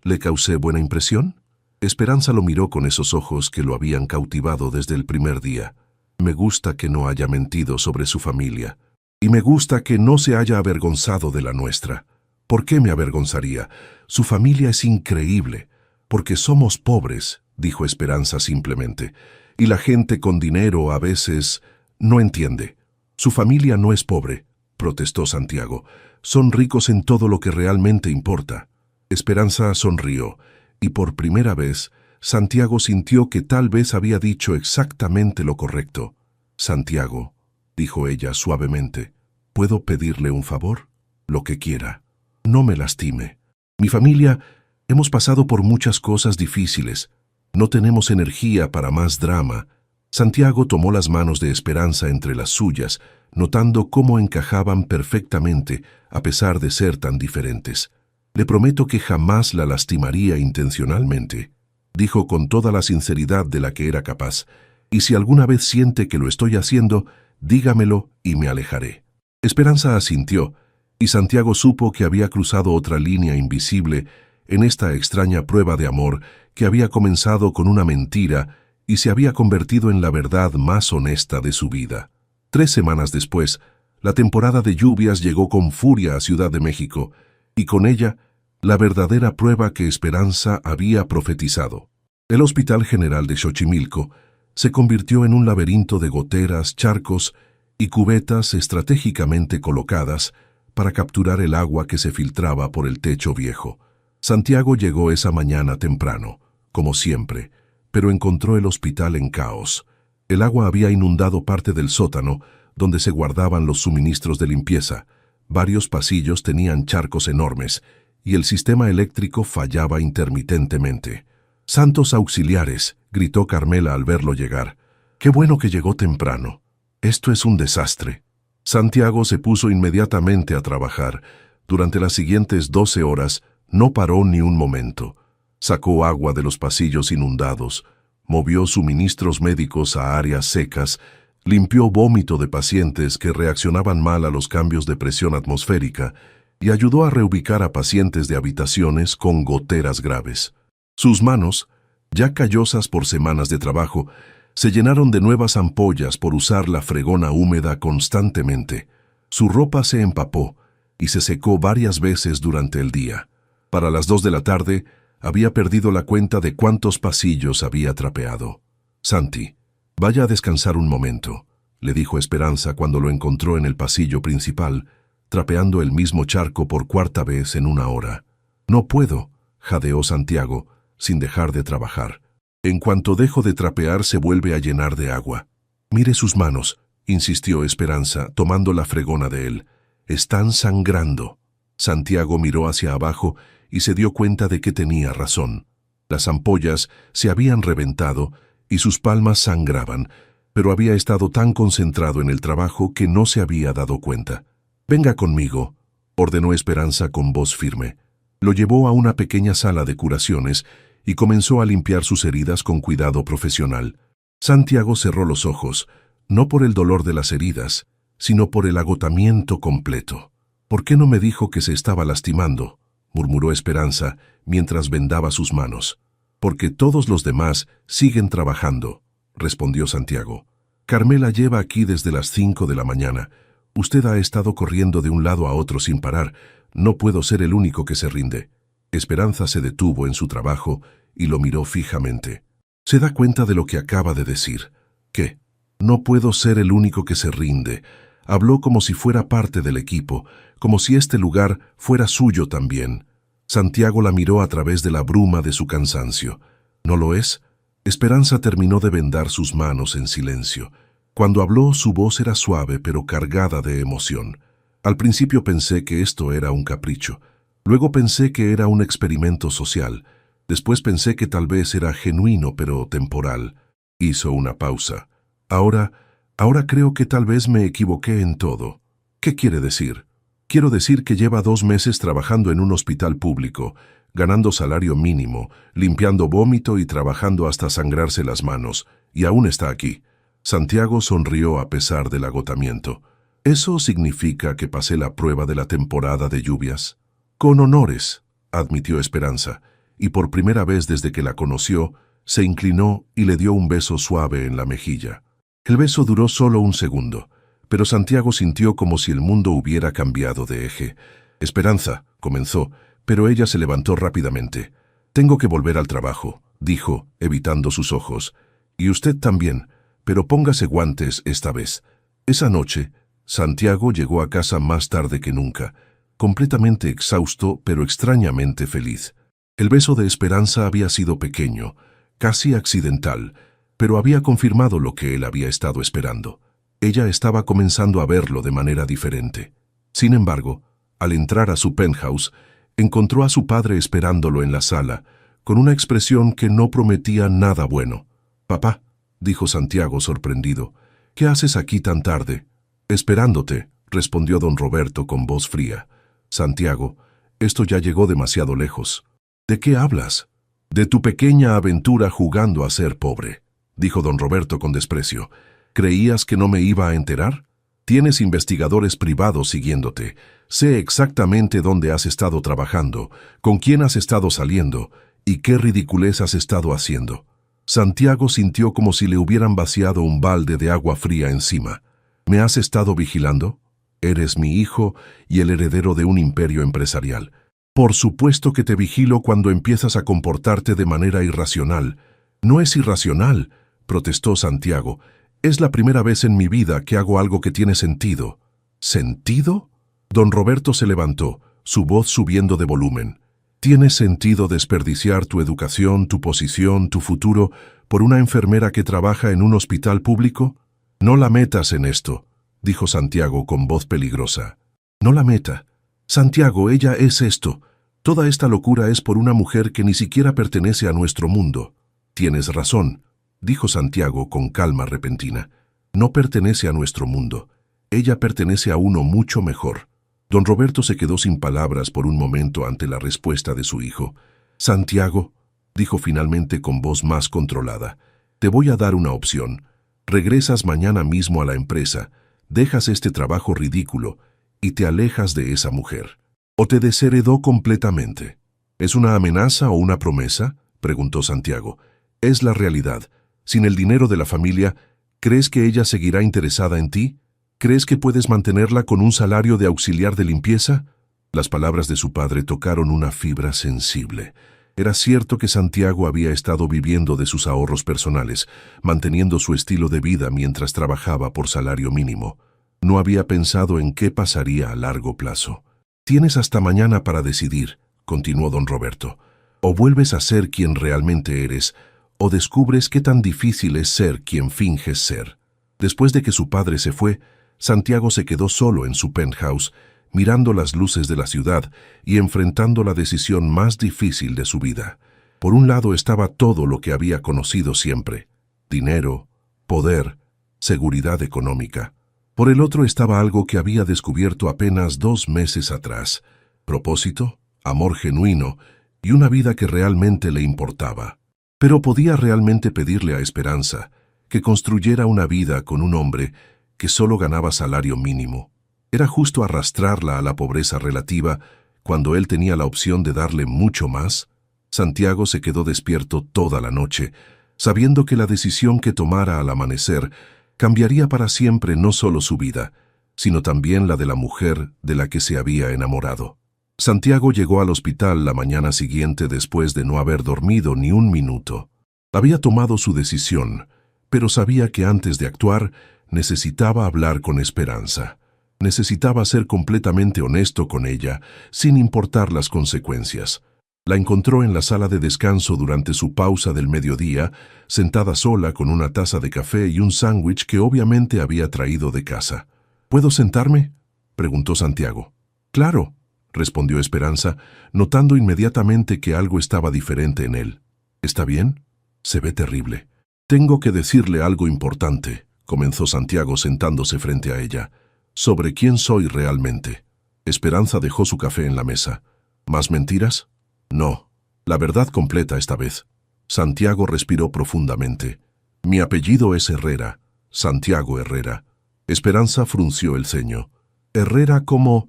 ¿Le causé buena impresión? Esperanza lo miró con esos ojos que lo habían cautivado desde el primer día. Me gusta que no haya mentido sobre su familia. Y me gusta que no se haya avergonzado de la nuestra. ¿Por qué me avergonzaría? Su familia es increíble. Porque somos pobres, dijo Esperanza simplemente. Y la gente con dinero a veces no entiende. Su familia no es pobre, protestó Santiago. Son ricos en todo lo que realmente importa. Esperanza sonrió, y por primera vez, Santiago sintió que tal vez había dicho exactamente lo correcto. Santiago, dijo ella suavemente, ¿puedo pedirle un favor? Lo que quiera. No me lastime. Mi familia hemos pasado por muchas cosas difíciles. No tenemos energía para más drama. Santiago tomó las manos de Esperanza entre las suyas, notando cómo encajaban perfectamente a pesar de ser tan diferentes. Le prometo que jamás la lastimaría intencionalmente, dijo con toda la sinceridad de la que era capaz, y si alguna vez siente que lo estoy haciendo, dígamelo y me alejaré. Esperanza asintió, y Santiago supo que había cruzado otra línea invisible en esta extraña prueba de amor que había comenzado con una mentira y se había convertido en la verdad más honesta de su vida. 3 semanas después, la temporada de lluvias llegó con furia a Ciudad de México, y con ella, la verdadera prueba que Esperanza había profetizado. El Hospital General de Xochimilco se convirtió en un laberinto de goteras, charcos y cubetas estratégicamente colocadas para capturar el agua que se filtraba por el techo viejo. Santiago llegó esa mañana temprano, como siempre, pero encontró el hospital en caos. El agua había inundado parte del sótano, donde se guardaban los suministros de limpieza. Varios pasillos tenían charcos enormes, y el sistema eléctrico fallaba intermitentemente. «¡Santos auxiliares!», gritó Carmela al verlo llegar. «¡Qué bueno que llegó temprano! Esto es un desastre». Santiago se puso inmediatamente a trabajar. Durante las siguientes 12 horas, No paró ni un momento. Sacó agua de los pasillos inundados, movió suministros médicos a áreas secas, limpió vómito de pacientes que reaccionaban mal a los cambios de presión atmosférica y ayudó a reubicar a pacientes de habitaciones con goteras graves. Sus manos, ya callosas por semanas de trabajo, se llenaron de nuevas ampollas por usar la fregona húmeda constantemente. Su ropa se empapó y se secó varias veces durante el día. Para las 2 de la tarde, había perdido la cuenta de cuántos pasillos había trapeado. «Santi, vaya a descansar un momento», le dijo Esperanza cuando lo encontró en el pasillo principal, trapeando el mismo charco por 4ª vez en 1 hora. «No puedo», jadeó Santiago, sin dejar de trabajar. «En cuanto dejo de trapear se vuelve a llenar de agua». «Mire sus manos», insistió Esperanza, tomando la fregona de él. «Están sangrando». Santiago miró hacia abajo y se dio cuenta de que tenía razón. Las ampollas se habían reventado y sus palmas sangraban, pero había estado tan concentrado en el trabajo que no se había dado cuenta. «Venga conmigo», ordenó Esperanza con voz firme. Lo llevó a una pequeña sala de curaciones y comenzó a limpiar sus heridas con cuidado profesional. Santiago cerró los ojos, no por el dolor de las heridas, sino por el agotamiento completo. «¿Por qué no me dijo que se estaba lastimando?», murmuró Esperanza mientras vendaba sus manos. «Porque todos los demás siguen trabajando», respondió Santiago. «Carmela lleva aquí desde las 5 de la mañana. Usted ha estado corriendo de un lado a otro sin parar. No puedo ser el único que se rinde». Esperanza se detuvo en su trabajo y lo miró fijamente. «¿Se da cuenta de lo que acaba de decir? ¿Qué? No puedo ser el único que se rinde». Habló como si fuera parte del equipo, como si este lugar fuera suyo también. Santiago la miró a través de la bruma de su cansancio. ¿No lo es? Esperanza terminó de vendar sus manos en silencio. Cuando habló, su voz era suave pero cargada de emoción. Al principio pensé que esto era un capricho. Luego pensé que era un experimento social. Después pensé que tal vez era genuino pero temporal. Hizo una pausa. Ahora creo que tal vez me equivoqué en todo». «¿Qué quiere decir?» «Quiero decir que lleva 2 meses trabajando en un hospital público, ganando salario mínimo, limpiando vómito y trabajando hasta sangrarse las manos, y aún está aquí». Santiago sonrió a pesar del agotamiento. «¿Eso significa que pasé la prueba de la temporada de lluvias?» «Con honores», admitió Esperanza, y por primera vez desde que la conoció, se inclinó y le dio un beso suave en la mejilla. El beso duró solo 1 segundo, pero Santiago sintió como si el mundo hubiera cambiado de eje. «Esperanza», comenzó, pero ella se levantó rápidamente. «Tengo que volver al trabajo», dijo, evitando sus ojos. «Y usted también, pero póngase guantes esta vez». Esa noche, Santiago llegó a casa más tarde que nunca, completamente exhausto pero extrañamente feliz. El beso de Esperanza había sido pequeño, casi accidental, pero había confirmado lo que él había estado esperando. Ella estaba comenzando a verlo de manera diferente. Sin embargo, al entrar a su penthouse, encontró a su padre esperándolo en la sala, con una expresión que no prometía nada bueno. «Papá», dijo Santiago sorprendido, «¿qué haces aquí tan tarde?» «Esperándote», respondió don Roberto con voz fría. «Santiago, esto ya llegó demasiado lejos». «¿De qué hablas?» «De tu pequeña aventura jugando a ser pobre», dijo don Roberto con desprecio. «¿Creías que no me iba a enterar? Tienes investigadores privados siguiéndote. Sé exactamente dónde has estado trabajando, con quién has estado saliendo y qué ridiculez has estado haciendo». Santiago sintió como si le hubieran vaciado un balde de agua fría encima. «¿Me has estado vigilando? Eres mi hijo y el heredero de un imperio empresarial. Por supuesto que te vigilo cuando empiezas a comportarte de manera irracional». «No es irracional», protestó Santiago. «Es la primera vez en mi vida que hago algo que tiene sentido». «¿Sentido?». Don Roberto se levantó, su voz subiendo de volumen. «¿Tiene sentido desperdiciar tu educación, tu posición, tu futuro por una enfermera que trabaja en un hospital público? No la metas en esto», dijo Santiago con voz peligrosa. «No la meta. Santiago, ella es esto. Toda esta locura es por una mujer que ni siquiera pertenece a nuestro mundo». «Tienes razón», dijo Santiago con calma repentina. «No pertenece a nuestro mundo. Ella pertenece a uno mucho mejor». Don Roberto se quedó sin palabras por un momento ante la respuesta de su hijo. Santiago, dijo finalmente con voz más controlada, te voy a dar una opción. Regresas mañana mismo a la empresa, dejas este trabajo ridículo y te alejas de esa mujer. O te desheredó completamente. ¿Es una amenaza o una promesa?, preguntó Santiago. Es la realidad. Sin el dinero de la familia, ¿crees que ella seguirá interesada en ti? ¿Crees que puedes mantenerla con un salario de auxiliar de limpieza? Las palabras de su padre tocaron una fibra sensible. Era cierto que Santiago había estado viviendo de sus ahorros personales, manteniendo su estilo de vida mientras trabajaba por salario mínimo. No había pensado en qué pasaría a largo plazo. Tienes hasta mañana para decidir, continuó don Roberto. O vuelves a ser quien realmente eres, o descubres qué tan difícil es ser quien finges ser. Después de que su padre se fue, Santiago se quedó solo en su penthouse, mirando las luces de la ciudad y enfrentando la decisión más difícil de su vida. Por un lado estaba todo lo que había conocido siempre: dinero, poder, seguridad económica. Por el otro estaba algo que había descubierto apenas 2 meses atrás: propósito, amor genuino y una vida que realmente le importaba. Pero podía realmente pedirle a Esperanza que construyera una vida con un hombre que solo ganaba salario mínimo. Era justo arrastrarla a la pobreza relativa cuando él tenía la opción de darle mucho más. Santiago se quedó despierto toda la noche, sabiendo que la decisión que tomara al amanecer cambiaría para siempre no solo su vida, sino también la de la mujer de la que se había enamorado. Santiago llegó al hospital la mañana siguiente después de no haber dormido ni un minuto. Había tomado su decisión, pero sabía que antes de actuar necesitaba hablar con Esperanza. Necesitaba ser completamente honesto con ella, sin importar las consecuencias. La encontró en la sala de descanso durante su pausa del mediodía, sentada sola con una taza de café y un sándwich que obviamente había traído de casa. ¿Puedo sentarme?, preguntó Santiago. Claro, respondió Esperanza, notando inmediatamente que algo estaba diferente en él. ¿Está bien? Se ve terrible. Tengo que decirle algo importante, comenzó Santiago sentándose frente a ella. Sobre quién soy realmente. Esperanza dejó su café en la mesa. ¿Más mentiras? No. La verdad completa esta vez. Santiago respiró profundamente. Mi apellido es Herrera. Santiago Herrera. Esperanza frunció el ceño. Herrera como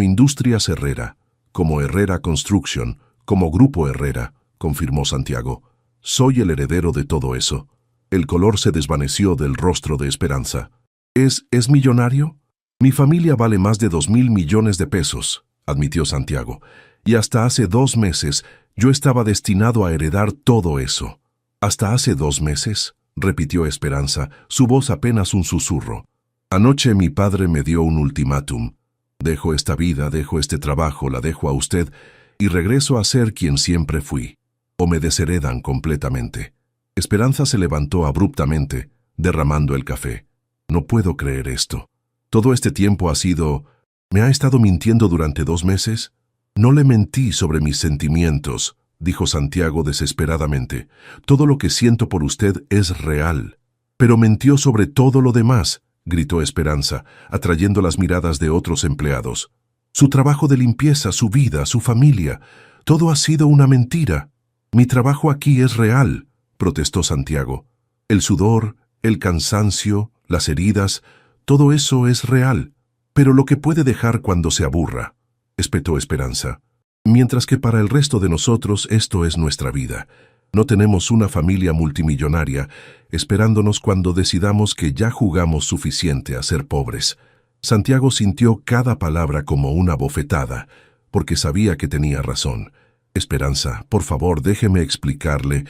Industrias Herrera, como Herrera Construction, como Grupo Herrera, confirmó Santiago. Soy el heredero de todo eso. El color se desvaneció del rostro de Esperanza. ¿Es millonario? Mi familia vale más de 2.000 millones de pesos, admitió Santiago, y hasta hace 2 meses yo estaba destinado a heredar todo eso. ¿Hasta hace 2 meses? Repitió Esperanza, su voz apenas un susurro. Anoche mi padre me dio un ultimátum. Dejo esta vida, dejo este trabajo, la dejo a usted y regreso a ser quien siempre fui. O me desheredan completamente. Esperanza se levantó abruptamente, derramando el café. No puedo creer esto. Todo este tiempo ¿Me ha estado mintiendo durante 2 meses? No le mentí sobre mis sentimientos, dijo Santiago desesperadamente. Todo lo que siento por usted es real. Pero mintió sobre todo lo demás, gritó Esperanza, atrayendo las miradas de otros empleados. Su trabajo de limpieza, su vida, su familia, todo ha sido una mentira. Mi trabajo aquí es real, protestó Santiago. El sudor, el cansancio, las heridas, todo eso es real, pero lo que puede dejar cuando se aburra, espetó Esperanza. Mientras que para el resto de nosotros esto es nuestra vida. No tenemos una familia multimillonaria esperándonos cuando decidamos que ya jugamos suficiente a ser pobres. Santiago sintió cada palabra como una bofetada, porque sabía que tenía razón. Esperanza, por favor, déjeme explicarle.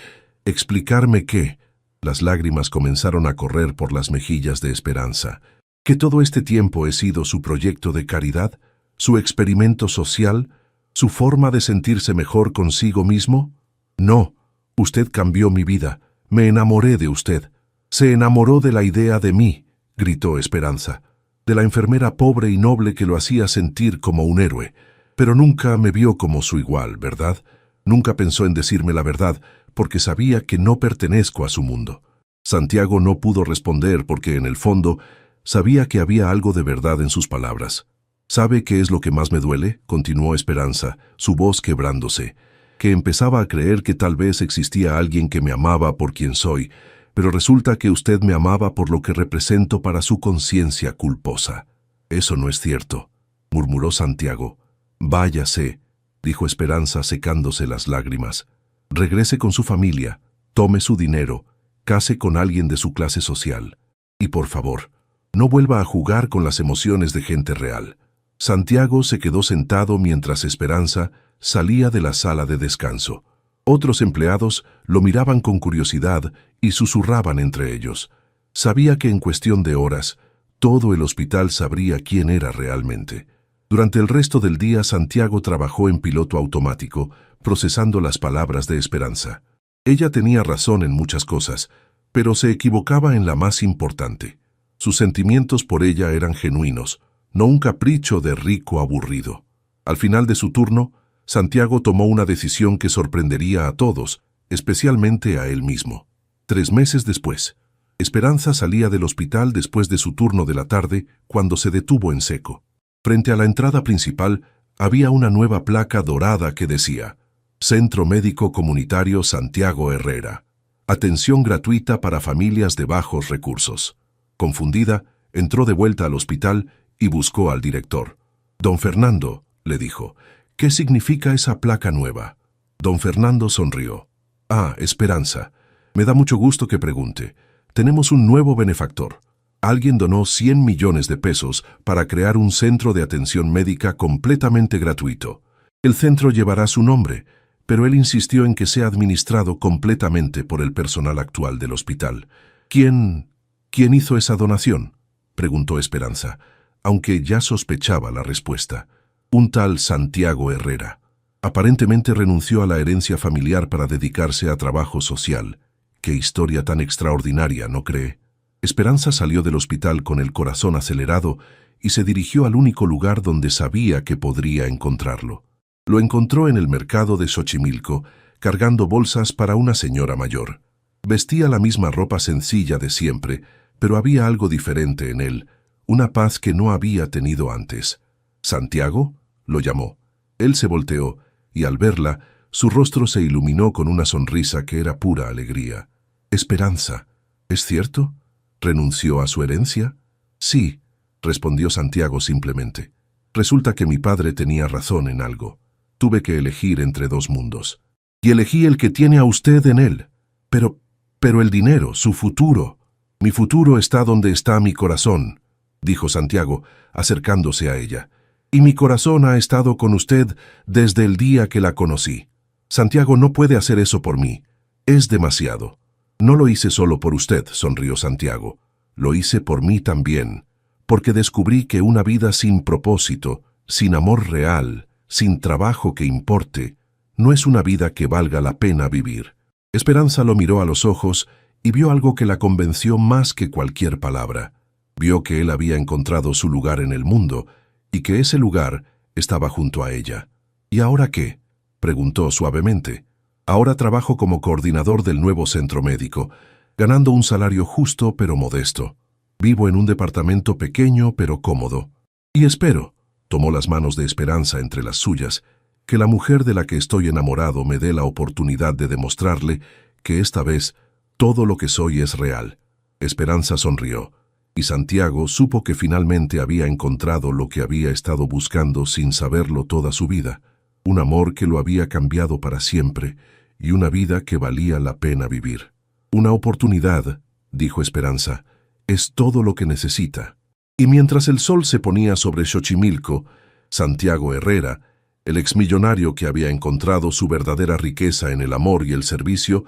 ¿Explicarme qué? Las lágrimas comenzaron a correr por las mejillas de Esperanza. ¿Que todo este tiempo he sido su proyecto de caridad? ¿Su experimento social? ¿Su forma de sentirse mejor consigo mismo? No, usted cambió mi vida. Me enamoré de usted. Se enamoró de la idea de mí, gritó Esperanza. De la enfermera pobre y noble que lo hacía sentir como un héroe. Pero nunca me vio como su igual, ¿verdad? Nunca pensó en decirme la verdad, porque sabía que no pertenezco a su mundo. Santiago no pudo responder porque, en el fondo, sabía que había algo de verdad en sus palabras. ¿Sabe qué es lo que más me duele?, continuó Esperanza, su voz quebrándose, que empezaba a creer que tal vez existía alguien que me amaba por quien soy, pero resulta que usted me amaba por lo que represento para su conciencia culposa. Eso no es cierto, murmuró Santiago. Váyase, dijo Esperanza secándose las lágrimas. Regrese con su familia, tome su dinero, case con alguien de su clase social. Y por favor, no vuelva a jugar con las emociones de gente real. Santiago se quedó sentado mientras Esperanza salía de la sala de descanso. Otros empleados lo miraban con curiosidad y susurraban entre ellos. Sabía que en cuestión de horas, todo el hospital sabría quién era realmente. Durante el resto del día, Santiago trabajó en piloto automático, procesando las palabras de Esperanza. Ella tenía razón en muchas cosas, pero se equivocaba en la más importante. Sus sentimientos por ella eran genuinos, no un capricho de rico aburrido. Al final de su turno, Santiago tomó una decisión que sorprendería a todos, especialmente a él mismo. 3 meses después, Esperanza salía del hospital después de su turno de la tarde cuando se detuvo en seco. Frente a la entrada principal había una nueva placa dorada que decía: Centro Médico Comunitario Santiago Herrera. Atención gratuita para familias de bajos recursos. Confundida, entró de vuelta al hospital y buscó al director. Don Fernando, le dijo, ¿qué significa esa placa nueva? Don Fernando sonrió. Ah, Esperanza, me da mucho gusto que pregunte. Tenemos un nuevo benefactor. Alguien donó 100 millones de pesos para crear un centro de atención médica completamente gratuito. El centro llevará su nombre, pero él insistió en que sea administrado completamente por el personal actual del hospital. ¿Quién hizo esa donación?, preguntó Esperanza, aunque ya sospechaba la respuesta. Un tal Santiago Herrera. Aparentemente renunció a la herencia familiar para dedicarse a trabajo social. ¡Qué historia tan extraordinaria!, ¿no cree? Esperanza salió del hospital con el corazón acelerado y se dirigió al único lugar donde sabía que podría encontrarlo. Lo encontró en el mercado de Xochimilco, cargando bolsas para una señora mayor. Vestía la misma ropa sencilla de siempre, pero había algo diferente en él, una paz que no había tenido antes. «¿Santiago?», lo llamó. Él se volteó, y al verla, su rostro se iluminó con una sonrisa que era pura alegría. «Esperanza, ¿es cierto? ¿Renunció a su herencia?». «Sí», respondió Santiago simplemente. «Resulta que mi padre tenía razón en algo. Tuve que elegir entre 2 mundos. Y elegí el que tiene a usted en él. Pero el dinero, su futuro. Mi futuro está donde está mi corazón», dijo Santiago, acercándose a ella. «Y mi corazón ha estado con usted desde el día que la conocí. Santiago no puede hacer eso por mí. Es demasiado». «No lo hice solo por usted», sonrió Santiago. «Lo hice por mí también, porque descubrí que una vida sin propósito, sin amor real, sin trabajo que importe, no es una vida que valga la pena vivir». Esperanza lo miró a los ojos y vio algo que la convenció más que cualquier palabra. Vio que él había encontrado su lugar en el mundo y que ese lugar estaba junto a ella. «¿Y ahora qué?», preguntó suavemente. «Ahora trabajo como coordinador del nuevo centro médico, ganando un salario justo pero modesto. Vivo en un departamento pequeño pero cómodo. Y espero», tomó las manos de Esperanza entre las suyas, «que la mujer de la que estoy enamorado me dé la oportunidad de demostrarle que esta vez todo lo que soy es real». Esperanza sonrió, y Santiago supo que finalmente había encontrado lo que había estado buscando sin saberlo toda su vida, un amor que lo había cambiado para siempre y una vida que valía la pena vivir. «Una oportunidad», dijo Esperanza, «es todo lo que necesita». Y mientras el sol se ponía sobre Xochimilco, Santiago Herrera, el exmillonario que había encontrado su verdadera riqueza en el amor y el servicio,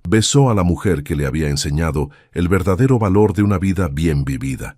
besó a la mujer que le había enseñado el verdadero valor de una vida bien vivida.